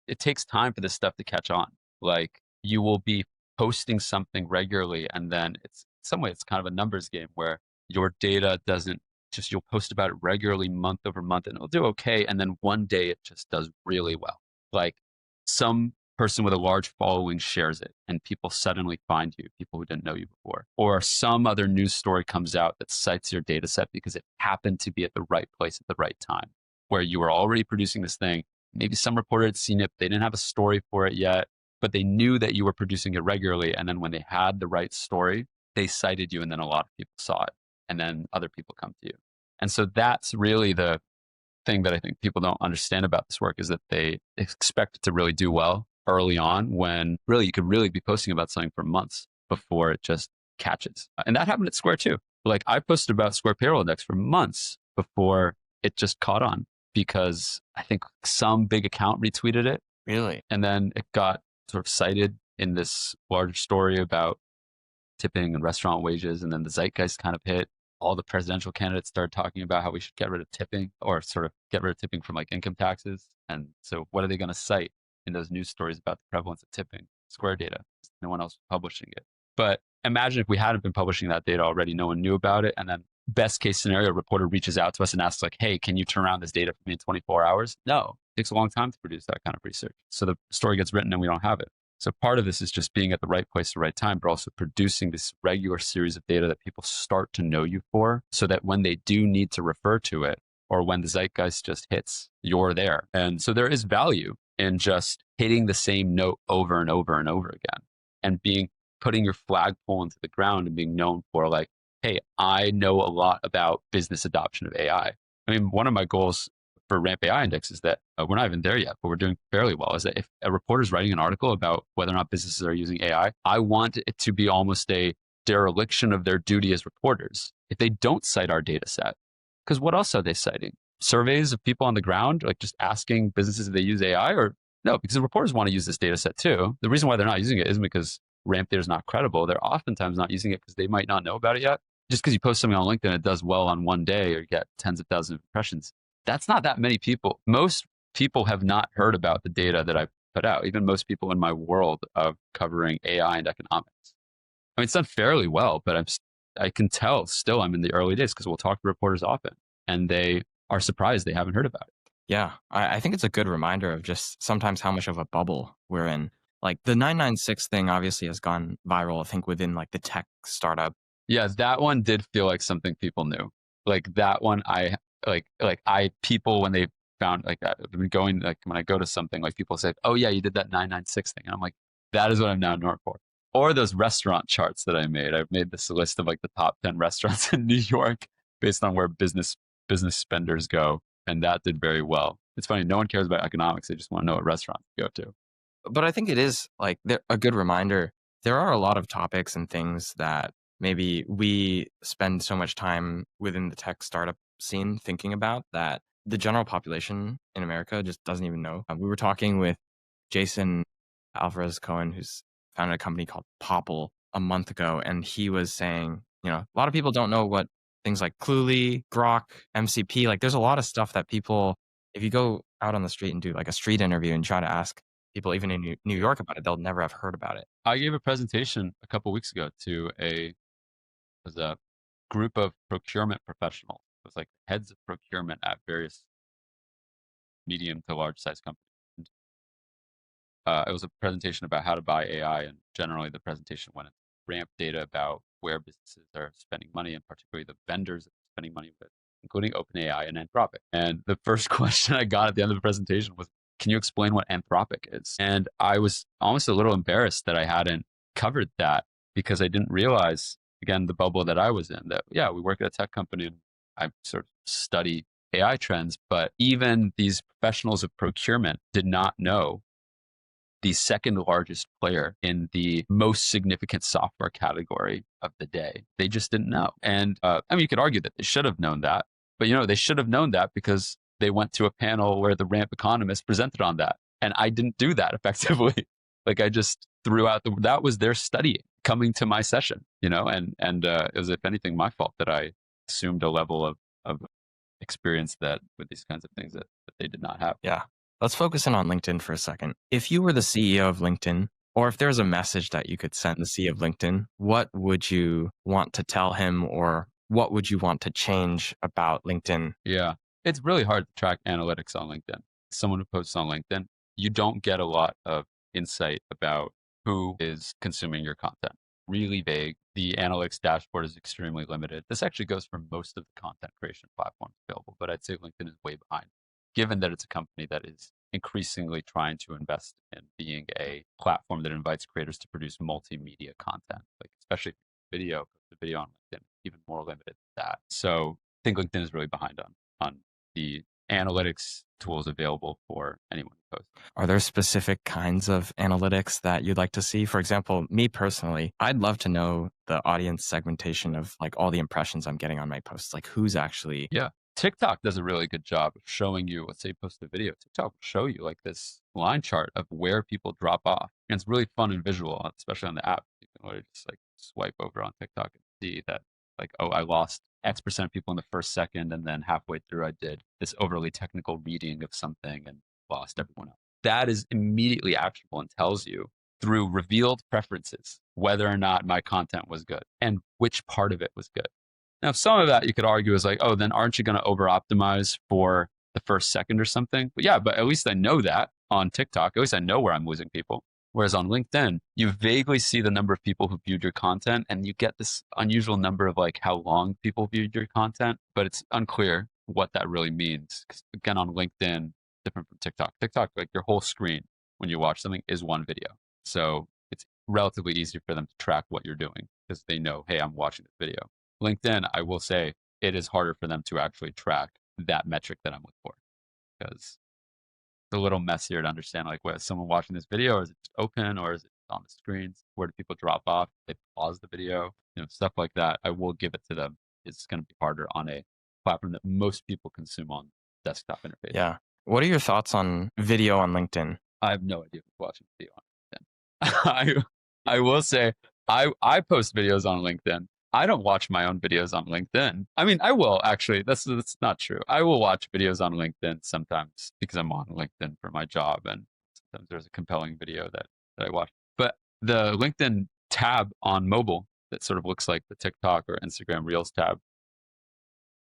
it takes time for this stuff to catch on. Like you will be posting something regularly and then in some way it's kind of a numbers game where your data doesn't just, you'll post about it regularly month over month and it'll do okay. And then one day it just does really well. Like some person with a large following shares it and people suddenly find you, people who didn't know you before, or some other news story comes out that cites your data set because it happened to be at the right place at the right time where you were already producing this thing. Maybe some reporter had seen it, but they didn't have a story for it yet, but they knew that you were producing it regularly. And then when they had the right story, they cited you, and then a lot of people saw it, and then other people come to you. And so that's really the thing that I think people don't understand about this work, is that they expect it to really do well early on, when really you could really be posting about something for months before it just catches. And that happened at Square too. Like, I posted about Square Payroll Index for months before it just caught on, because I think some big account retweeted it. Really? And then it got sort of cited in this larger story about tipping and restaurant wages. And then the zeitgeist kind of hit. All the presidential candidates started talking about how we should get rid of tipping, or sort of get rid of tipping from like income taxes. And so what are they going to cite in those news stories about the prevalence of tipping? Square data. No one else was publishing it. But imagine if we hadn't been publishing that data already, no one knew about it. And then best case scenario, a reporter reaches out to us and asks like, hey, can you turn around this data for me in 24 hours? No, it takes a long time to produce that kind of research. So the story gets written and we don't have it. So part of this is just being at the right place at the right time, but also producing this regular series of data that people start to know you for, so that when they do need to refer to it, or when the zeitgeist just hits, you're there. And so there is value in just hitting the same note over and over and over again, and putting your flagpole into the ground and being known for like, hey, I know a lot about business adoption of AI. I mean, one of my goals for Ramp AI Index is that we're not even there yet, but we're doing fairly well. Is that if a reporter is writing an article about whether or not businesses are using AI, I want it to be almost a dereliction of their duty as reporters if they don't cite our data set. Because what else are they citing? Surveys of people on the ground, like just asking businesses if they use AI, or no, because the reporters want to use this data set too. The reason why they're not using it isn't because Ramp data is not credible. They're oftentimes not using it because they might not know about it yet. Just because you post something on LinkedIn, it does well on one day, or you get tens of thousands of impressions. That's not that many people. Most people have not heard about the data that I've put out, even most people in my world of covering AI and economics. I mean, it's done fairly well, but I can tell still I'm in the early days, because we'll talk to reporters often and they are surprised they haven't heard about it. Yeah, I think it's a good reminder of just sometimes how much of a bubble we're in. Like the 996 thing obviously has gone viral, I think, within like the tech startup. Yeah, that one did feel like something people knew. Like that one, people when they found like that, going like when I go to something, like people say, "Oh yeah, you did that 996 thing," and I'm like, "That is what I'm now known for." Or those restaurant charts that I made. I've made this list of like the top 10 restaurants in New York based on where business spenders go, and that did very well. It's funny, no one cares about economics; they just want to know what restaurants to go to. But I think it is like a good reminder. There are a lot of topics and things that maybe we spend so much time within the tech startup scene thinking about that the general population in America just doesn't even know. We were talking with Jason Alvarez Cohen, who's founded a company called Popple a month ago, and he was saying, a lot of people don't know what things like Cluely, Grok, MCP, like there's a lot of stuff that people, if you go out on the street and do like a street interview and try to ask people even in New York about it, they'll never have heard about it. I gave a presentation a couple weeks ago to a group of procurement professionals. It was like heads of procurement at various medium to large size companies. It was a presentation about how to buy AI, and generally the presentation went into ramp data about where businesses are spending money, and particularly the vendors that are spending money with, including OpenAI and Anthropic. And the first question I got at the end of the presentation was, can you explain what Anthropic is? And I was almost a little embarrassed that I hadn't covered that, because I didn't realize, again, the bubble that I was in, that, yeah, we work at a tech company and I sort of study AI trends, but even these professionals of procurement did not know the second largest player in the most significant software category of the day. They just didn't know. And I mean, you could argue that they should have known that, but they should have known that because they went to a panel where the Ramp economist presented on that. And I didn't do that effectively. Like I just threw out that was their studying coming to my session, and it was, if anything, my fault that I assumed a level of experience that with these kinds of things that they did not have. Yeah. Let's focus in on LinkedIn for a second. If you were the CEO of LinkedIn, or if there's a message that you could send the CEO of LinkedIn, what would you want to tell him, or what would you want to change about LinkedIn? Yeah, it's really hard to track analytics on LinkedIn. Someone who posts on LinkedIn, you don't get a lot of insight about who is consuming your content. Really vague. The analytics dashboard is extremely limited. This actually goes for most of the content creation platforms available, but I'd say LinkedIn is way behind, given that it's a company that is increasingly trying to invest in being a platform that invites creators to produce multimedia content, like especially video, post a video on LinkedIn, even more limited than that. So I think LinkedIn is really behind on the analytics tools available for anyone who posts. Are there specific kinds of analytics that you'd like to see? For example, me personally, I'd love to know the audience segmentation of like all the impressions I'm getting on my posts, like who's actually. Yeah. TikTok does a really good job of showing you, let's say you post a video, TikTok will show you like this line chart of where people drop off. And it's really fun and visual, especially on the app. You can literally just like swipe over on TikTok and see that like, oh, I lost X% of people in the first second. And then halfway through, I did this overly technical reading of something and lost everyone else. That is immediately actionable and tells you through revealed preferences whether or not my content was good and which part of it was good. Now, some of that you could argue is like, oh, then aren't you going to over optimize for the first second or something? But yeah, but at least I know that on TikTok. At least I know where I'm losing people. Whereas on LinkedIn, you vaguely see the number of people who viewed your content and you get this unusual number of like how long people viewed your content, but it's unclear what that really means. Because again, on LinkedIn, different from TikTok. TikTok, like your whole screen when you watch something is one video. So it's relatively easy for them to track what you're doing because they know, hey, I'm watching this video. LinkedIn, I will say it is harder for them to actually track that metric that I'm looking for because it's a little messier to understand like, what is someone watching this video or is it just open or is it on the screens? Where do people drop off? They pause the video, stuff like that. I will give it to them. It's going to be harder on a platform that most people consume on desktop interface. Yeah. What are your thoughts on video on LinkedIn? I have no idea who's watching video on LinkedIn. I will say I post videos on LinkedIn. I don't watch my own videos on LinkedIn. I mean, I will actually. That's not true. I will watch videos on LinkedIn sometimes because I'm on LinkedIn for my job, and sometimes there's a compelling video that I watch. But the LinkedIn tab on mobile that sort of looks like the TikTok or Instagram Reels tab,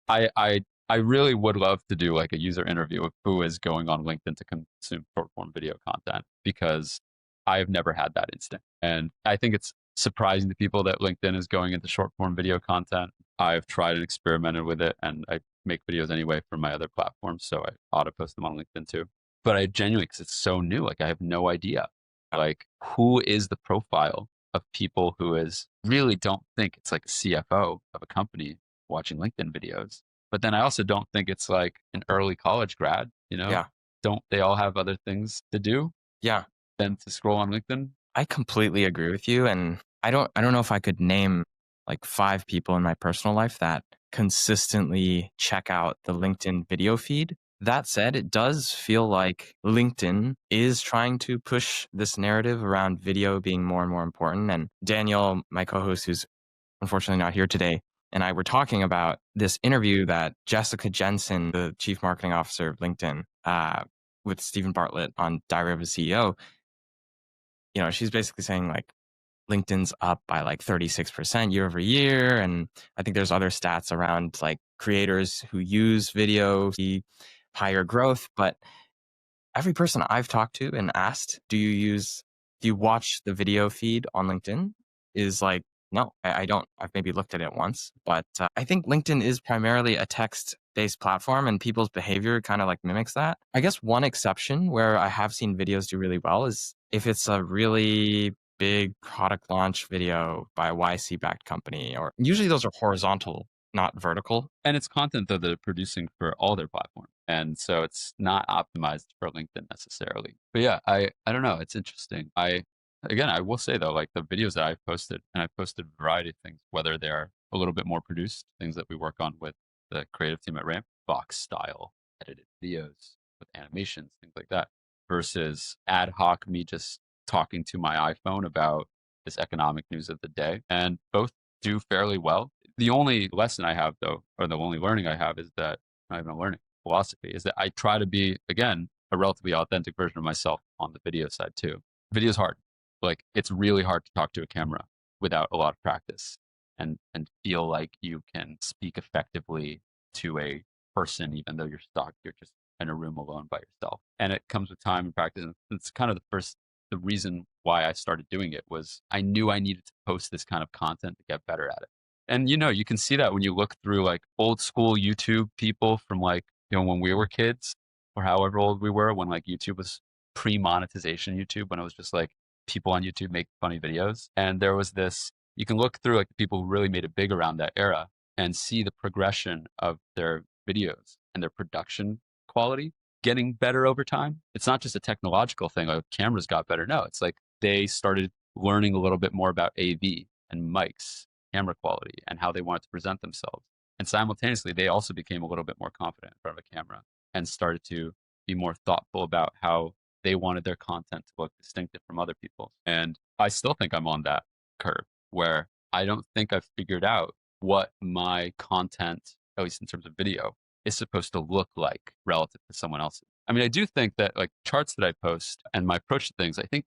I really would love to do like a user interview of who is going on LinkedIn to consume short form video content because I've never had that instinct. And I think it's surprising to people that LinkedIn is going into short form video content. I've tried and experimented with it and I make videos anyway for my other platforms. So I auto post them on LinkedIn too. But I genuinely, because it's so new, like I have no idea. Like who is the profile of people who is really don't think it's like a CFO of a company watching LinkedIn videos. But then I also don't think it's like an early college grad, Yeah. Don't they all have other things to do Yeah. than to scroll on LinkedIn? I completely agree with you. And I don't know if I could name like 5 people in my personal life that consistently check out the LinkedIn video feed. That said, it does feel like LinkedIn is trying to push this narrative around video being more and more important. And Daniel, my co-host, who's unfortunately not here today, and I were talking about this interview that Jessica Jensen, the chief marketing officer of LinkedIn, with Stephen Bartlett on Diary of a CEO, she's basically saying like LinkedIn's up by like 36% year over year. And I think there's other stats around like creators who use video see higher growth. But every person I've talked to and asked, do you watch the video feed on LinkedIn? Is like, no, I don't. I've maybe looked at it once, but I think LinkedIn is primarily a text-based platform and people's behavior kind of like mimics that. I guess one exception where I have seen videos do really well is if it's a really big product launch video by a YC-backed company, or usually those are horizontal, not vertical. And it's content that they're producing for all their platforms. And so it's not optimized for LinkedIn necessarily. But yeah, I don't know. It's interesting. I will say though, like the videos that I've posted, and I've posted a variety of things, whether they're a little bit more produced, things that we work on with the creative team at Ramp, box style, edited videos with animations, things like that, versus ad hoc me just talking to my iPhone about this economic news of the day. And both do fairly well. The only lesson I have though, or the only learning I have is that, not even a learning, philosophy, is that I try to be, again, a relatively authentic version of myself on the video side too. Video is hard. Like it's really hard to talk to a camera without a lot of practice and feel like you can speak effectively to a person, even though you're just in a room alone by yourself. And it comes with time and practice. And it's kind of the reason why I started doing it was I knew I needed to post this kind of content to get better at it. And you can see that when you look through like old school YouTube people from like, when we were kids or however old we were, when like YouTube was pre-monetization YouTube, when it was just like people on YouTube make funny videos. And there was this you can look through like the people who really made it big around that era and see the progression of their videos and their production quality getting better over time. It's not just a technological thing, like cameras got better. No, it's like they started learning a little bit more about AV and mics, camera quality, and how they wanted to present themselves. And simultaneously, they also became a little bit more confident in front of a camera and started to be more thoughtful about how they wanted their content to look distinctive from other people's. And I still think I'm on that curve where I don't think I've figured out what my content, at least in terms of video, is supposed to look like relative to someone else's. I mean, I do think that like charts that I post and my approach to things, I think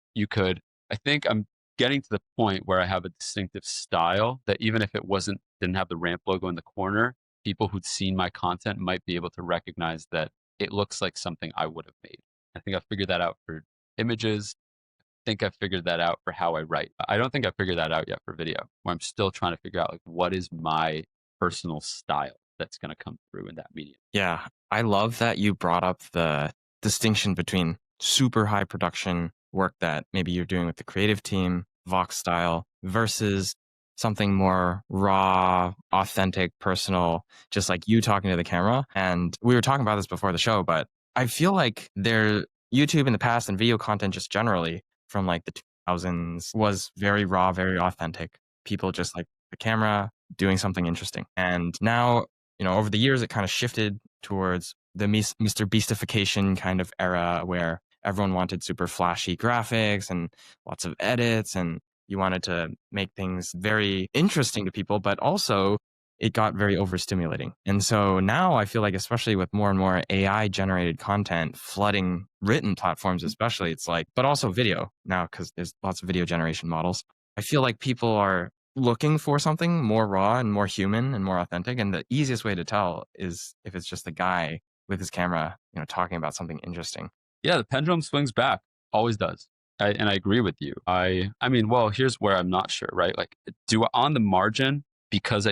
I'm getting to the point where I have a distinctive style that even if didn't have the ramp logo in the corner, people who'd seen my content might be able to recognize that it looks like something I would have made. I think I've figured that out for images. I think I've figured that out for how I write. I don't think I've figured that out yet for video, where I'm still trying to figure out like what is my personal style that's going to come through in that medium. Yeah, I love that you brought up the distinction between super high production work that maybe you're doing with the creative team, Vox style, versus something more raw, authentic, personal, just like you talking to the camera. And we were talking about this before the show, but I feel like YouTube in the past and video content just generally from like the 2000s was very raw, very authentic. People just like the camera doing something interesting. And now, over the years, it kind of shifted towards the Mr. Beastification kind of era where everyone wanted super flashy graphics and lots of edits, and you wanted to make things very interesting to people, but also it got very overstimulating. And so now I feel like, especially with more and more AI generated content flooding written platforms, especially, it's like, but also video now, because there's lots of video generation models. I feel like people are looking for something more raw and more human and more authentic. And the easiest way to tell is if it's just the guy with his camera, talking about something interesting. Yeah, the pendulum swings back, always does. And I agree with you. I mean, well, here's where I'm not sure, right? Like, on the margin, because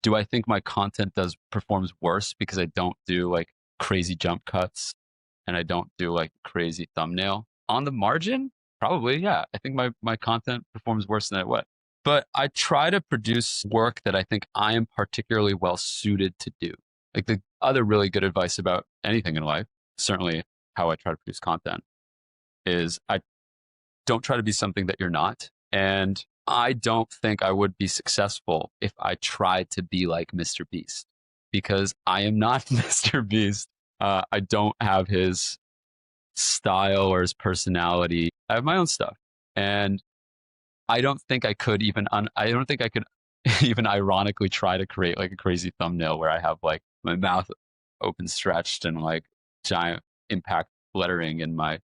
do I think my content performs worse because I don't do like crazy jump cuts and I don't do like crazy thumbnail? On the margin, probably, yeah. I think my content performs worse than it would. But I try to produce work that I think I am particularly well suited to do. Like the other really good advice about anything in life, certainly how I try to produce content, is I don't try to be something that you're not. And I don't think I would be successful if I tried to be like Mr. Beast, because I am not Mr. Beast. I don't have his style or his personality. I have my own stuff. And I don't think I could I don't think I could even ironically try to create like a crazy thumbnail where I have like my mouth open stretched and like giant impact lettering in my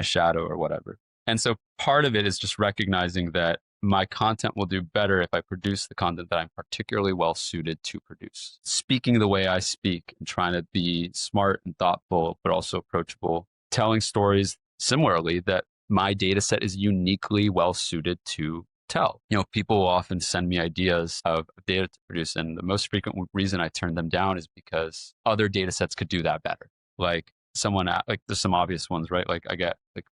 shadow or whatever. And so part of it is just recognizing that my content will do better if I produce the content that I'm particularly well suited to produce. Speaking the way I speak and trying to be smart and thoughtful, but also approachable, telling stories similarly that my data set is uniquely well suited to tell. People will often send me ideas of data to produce, and the most frequent reason I turn them down is because other data sets could do that better. Like there's some obvious ones, right? Like I get like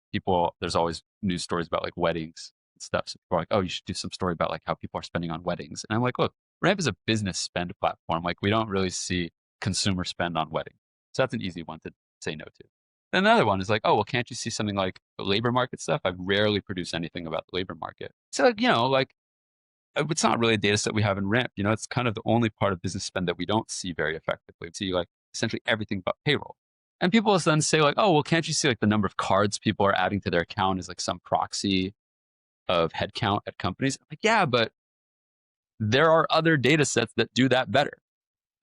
there's always news stories about like weddings and stuff. So people are like, oh, you should do some story about like how people are spending on weddings. And I'm like, look, Ramp is a business spend platform. Like we don't really see consumer spend on weddings. So that's an easy one to say no to. Then another one is like, oh, well, can't you see something like the labor market stuff? I rarely produce anything about the labor market. So, it's not really a data set we have in Ramp. It's kind of the only part of business spend that we don't see very effectively. We see like essentially everything but payroll. And people will then say like, oh, well, can't you see like the number of cards people are adding to their account is like some proxy of headcount at companies? I'm like, yeah, but there are other data sets that do that better.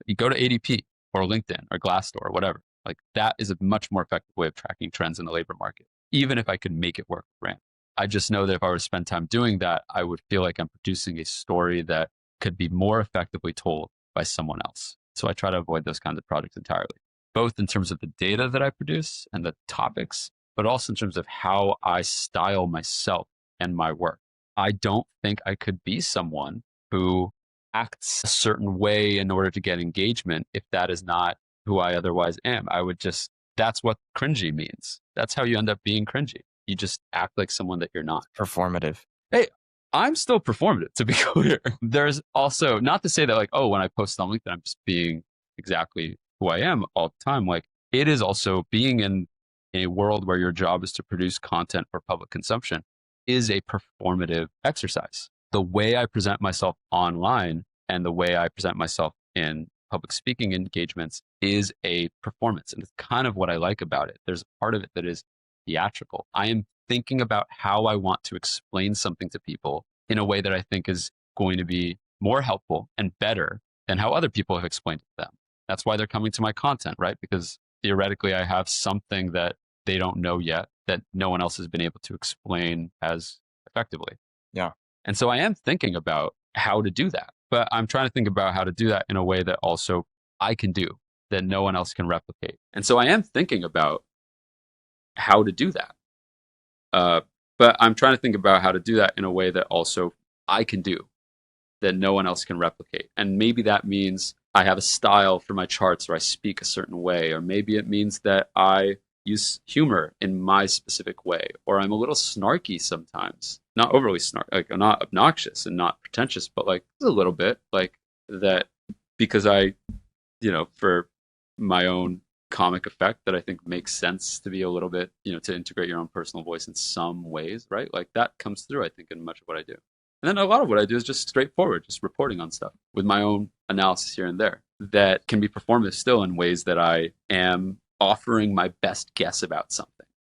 You go to ADP or LinkedIn or Glassdoor or whatever. Like that is a much more effective way of tracking trends in the labor market, even if I could make it work for Ramp. I just know that if I were to spend time doing that, I would feel like I'm producing a story that could be more effectively told by someone else. So I try to avoid those kinds of projects entirely, both in terms of the data that I produce and the topics, but also in terms of how I style myself and my work. I don't think I could be someone who acts a certain way in order to get engagement if that is not who I otherwise am. That's what cringy means. That's how you end up being cringy. You just act like someone that you're not. Performative. Hey, I'm still performative, to be clear. There's also not to say that like, oh, when I post on LinkedIn, I'm just being exactly who I am all the time. Like it is also being in a world where your job is to produce content for public consumption is a performative exercise. The way I present myself online and the way I present myself in public speaking engagements is a performance. And it's kind of what I like about it. There's a part of it that is theatrical. I am thinking about how I want to explain something to people in a way that I think is going to be more helpful and better than how other people have explained it to them. That's why they're coming to my content, right? Because theoretically, I have something that they don't know yet that no one else has been able to explain as effectively. Yeah. And so I am thinking about how to do that, but I'm trying to think about how to do that in a way that also I can do that no one else can replicate. And so I am thinking about how to do that. Uh, but I'm trying to think about how to do that in a way that also I can do that no one else can replicate. And maybe that means I have a style for my charts or I speak a certain way, or maybe it means that I use humor in my specific way, or I'm a little snarky sometimes. Not overly like I'm not obnoxious and not pretentious, but like a little bit like that because for my own comic effect that I think makes sense to be a little bit, to integrate your own personal voice in some ways, right? Like that comes through, I think, in much of what I do. And then a lot of what I do is just straightforward, just reporting on stuff with my own analysis here and there that can be performative still in ways that I am offering my best guess about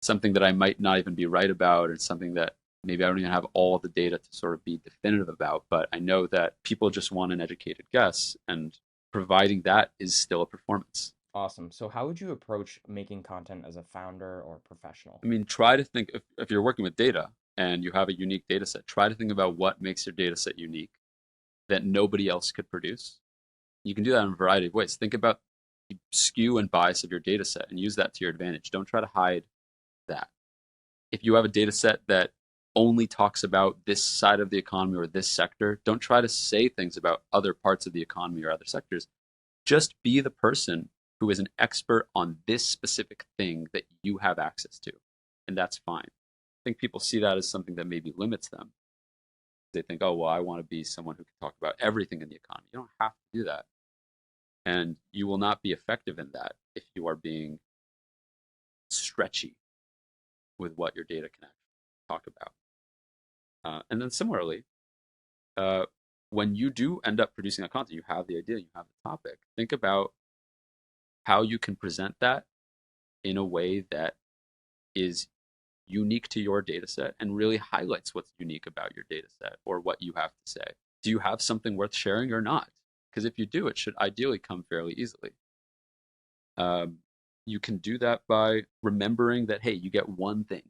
something that I might not even be right about, or something that maybe I don't even have all the data to sort of be definitive about, but I know that people just want an educated guess, and providing that is still a performance. Awesome. So how would you approach making content as a founder or professional? I mean, try to think if you're working with data and you have a unique data set, try to think about what makes your data set unique that nobody else could produce. You can do that in a variety of ways. Think about the skew and bias of your data set and use that to your advantage. Don't try to hide that. If you have a data set that only talks about this side of the economy or this sector, don't try to say things about other parts of the economy or other sectors. Just be the person who is an expert on this specific thing that you have access to. And that's fine. I think people see that as something that maybe limits them. They think, oh, well, I want to be someone who can talk about everything in the economy. You don't have to do that. And you will not be effective in that if you are being stretchy with what your data can actually talk about. And then similarly, when you do end up producing a content, you have the idea, you have the topic. Think about how you can present that in a way that is unique to your data set and really highlights what's unique about your data set or what you have to say. Do you have something worth sharing or not? Because if you do, it should ideally come fairly easily. You can do that by remembering that, hey, you get one thing,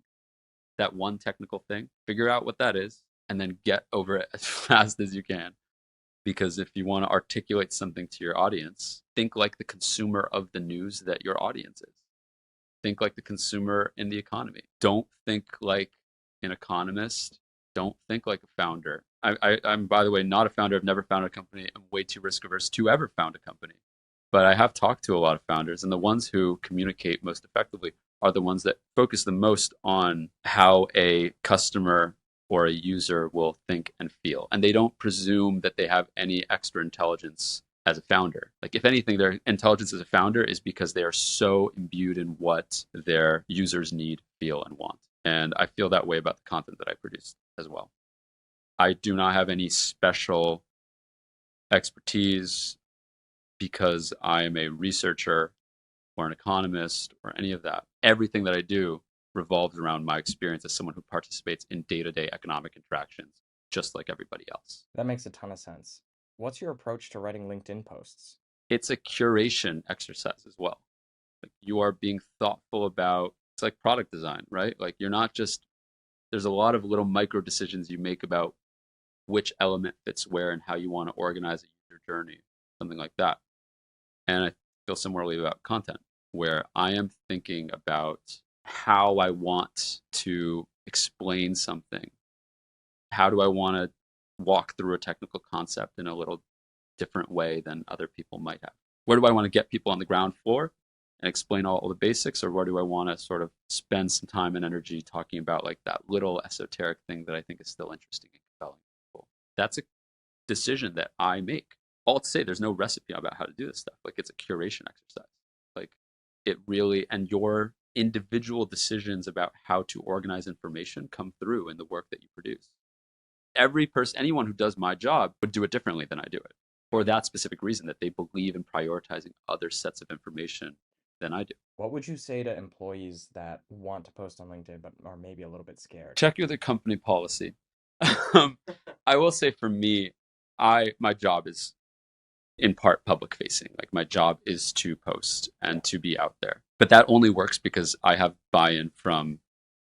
that one technical thing, figure out what that is, and then get over it as fast as you can. Because if you want to articulate something to your audience, think like the consumer of the news that your audience is. Think like the consumer in the economy. Don't think like an economist. Don't think like a founder. I'm, by the way, not a founder. I've never founded a company. I'm way too risk averse to ever found a company. But I have talked to a lot of founders, and the ones who communicate most effectively are the ones that focus the most on how a customer or a user will think and feel. And they don't presume that they have any extra intelligence as a founder. Like, if anything, their intelligence as a founder is because they are so imbued in what their users need, feel, and want. And I feel that way about the content that I produce as well. I do not have any special expertise because I am a researcher or an economist or any of that. Everything that I do revolves around my experience as someone who participates in day-to-day economic interactions, just like everybody else. That makes a ton of sense. What's your approach to writing LinkedIn posts? It's a curation exercise as well. Like, you are being thoughtful about, it's like product design, right? Like, you're not just, there's a lot of little micro decisions you make about which element fits where and how you want to organize a user journey, something like that. And I feel similarly about content, where I am thinking about how I want to explain something. How do I want to walk through a technical concept in a little different way than other people might have? Where do I want to get people on the ground floor and explain all the basics, or where do I want to sort of spend some time and energy talking about like that little esoteric thing that I think is still interesting and compelling? that's a decision that I make. All to say, there's no recipe about how to do this stuff. Like, it's a curation exercise. Like, it really, and your individual decisions about how to organize information come through in the work that you produce. Every person, anyone who does my job would do it differently than I do it for that specific reason, that they believe in prioritizing other sets of information than I do. What would you say to employees that want to post on LinkedIn but are maybe a little bit scared? Check your company policy. um, I will say for me, my job is in part public facing. Like, my job is to post and to be out there. But that only works because I have buy-in from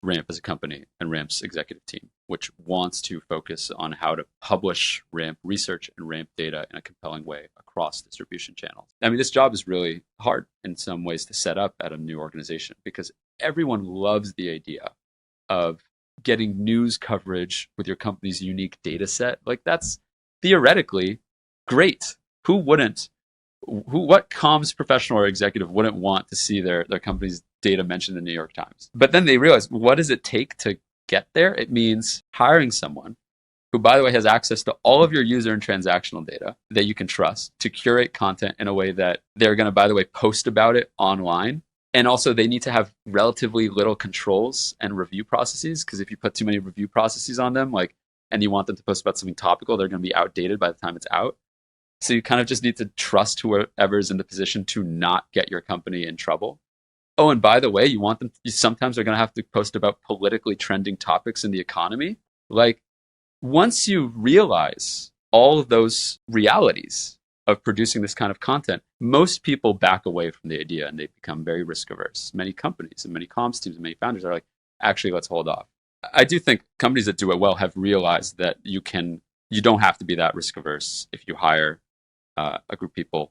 Ramp as a company and Ramp's executive team, which wants to focus on how to publish Ramp research and Ramp data in a compelling way across distribution channels. I mean, this job is really hard in some ways to set up at a new organization because everyone loves the idea of getting news coverage with your company's unique data set. Like, that's theoretically great. Who wouldn't? What comms professional or executive wouldn't want to see their company's data mentioned in the New York Times? But then they realize, what does it take to get there? It means hiring someone who, by the way, has access to all of your user and transactional data that you can trust to curate content in a way that they're going to, by the way, post about it online. And also, they need to have relatively little controls and review processes, because if you put too many review processes on them, like, and you want them to post about something topical, they're going to be outdated by the time it's out. So you kind of just need to trust whoever is in the position to not get your company in trouble. Oh, and by the way, you sometimes are going to have to post about politically trending topics in the economy. Like, once you realize all of those realities of producing this kind of content, most people back away from the idea and they become very risk averse. Many companies and many comms teams and many founders are like, actually, let's hold off. I do think companies that do it well have realized that you don't have to be that risk averse if you hire a group of people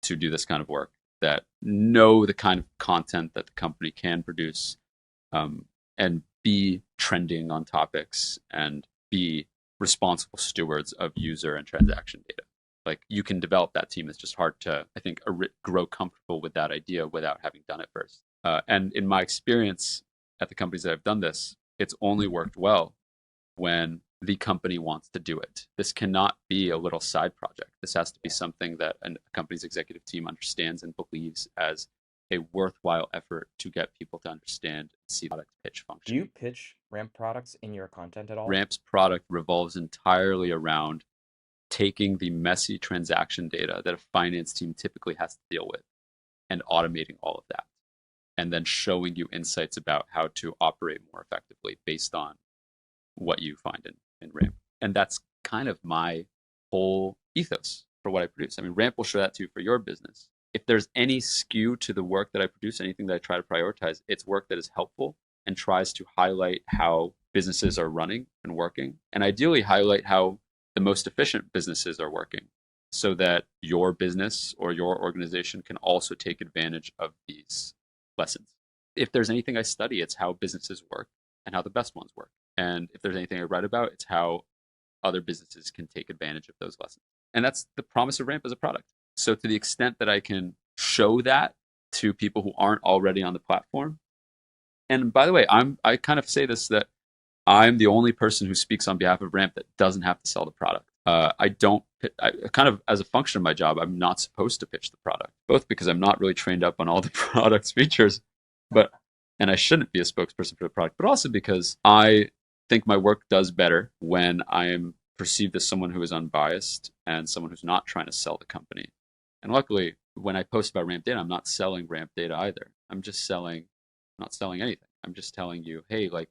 to do this kind of work that know the kind of content that the company can produce, and be trending on topics and be responsible stewards of user and transaction data. Like, you can develop that team. It's just hard to, I think, grow comfortable with that idea without having done it first. And in my experience at the companies that I've done this, it's only worked well when the company wants to do it. This cannot be a little side project. This has to be something that a company's executive team understands and believes as a worthwhile effort to get people to understand and see the product pitch function. Do you pitch Ramp products in your content at all? Ramp's product revolves entirely around taking the messy transaction data that a finance team typically has to deal with and automating all of that, and then showing you insights about how to operate more effectively based on what you find in Ramp. And that's kind of my whole ethos for what I produce. I mean, Ramp will show that to you for your business. If there's any skew to the work that I produce, anything that I try to prioritize, it's work that is helpful and tries to highlight how businesses are running and working, and ideally highlight how the most efficient businesses are working, so that your business or your organization can also take advantage of these lessons. If there's anything I study, it's how businesses work and how the best ones work. And if there's anything I write about, it's how other businesses can take advantage of those lessons. And that's the promise of Ramp as a product. So to the extent that I can show that to people who aren't already on the platform, and by the way, I kind of say this, that I'm the only person who speaks on behalf of Ramp that doesn't have to sell the product. I kind of, as a function of my job, I'm not supposed to pitch the product, both because I'm not really trained up on all the product's features, and I shouldn't be a spokesperson for the product, but also because I think my work does better when I am perceived as someone who is unbiased and someone who's not trying to sell the company. And luckily, when I post about Ramp data, I'm not selling Ramp data either. I'm not selling anything. I'm just telling you, hey, like,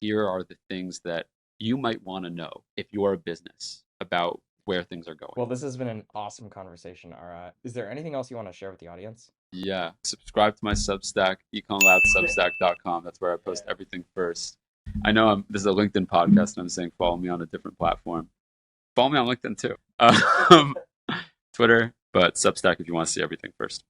here are the things that you might want to know if you're a business about where things are going. Well, this has been an awesome conversation, Ara. Is there anything else you want to share with the audience? Yeah, subscribe to my Substack, econlabsubstack.com. That's where I post everything first. I know this is a LinkedIn podcast, and I'm saying follow me on a different platform. Follow me on LinkedIn too. Twitter, but Substack if you want to see everything first.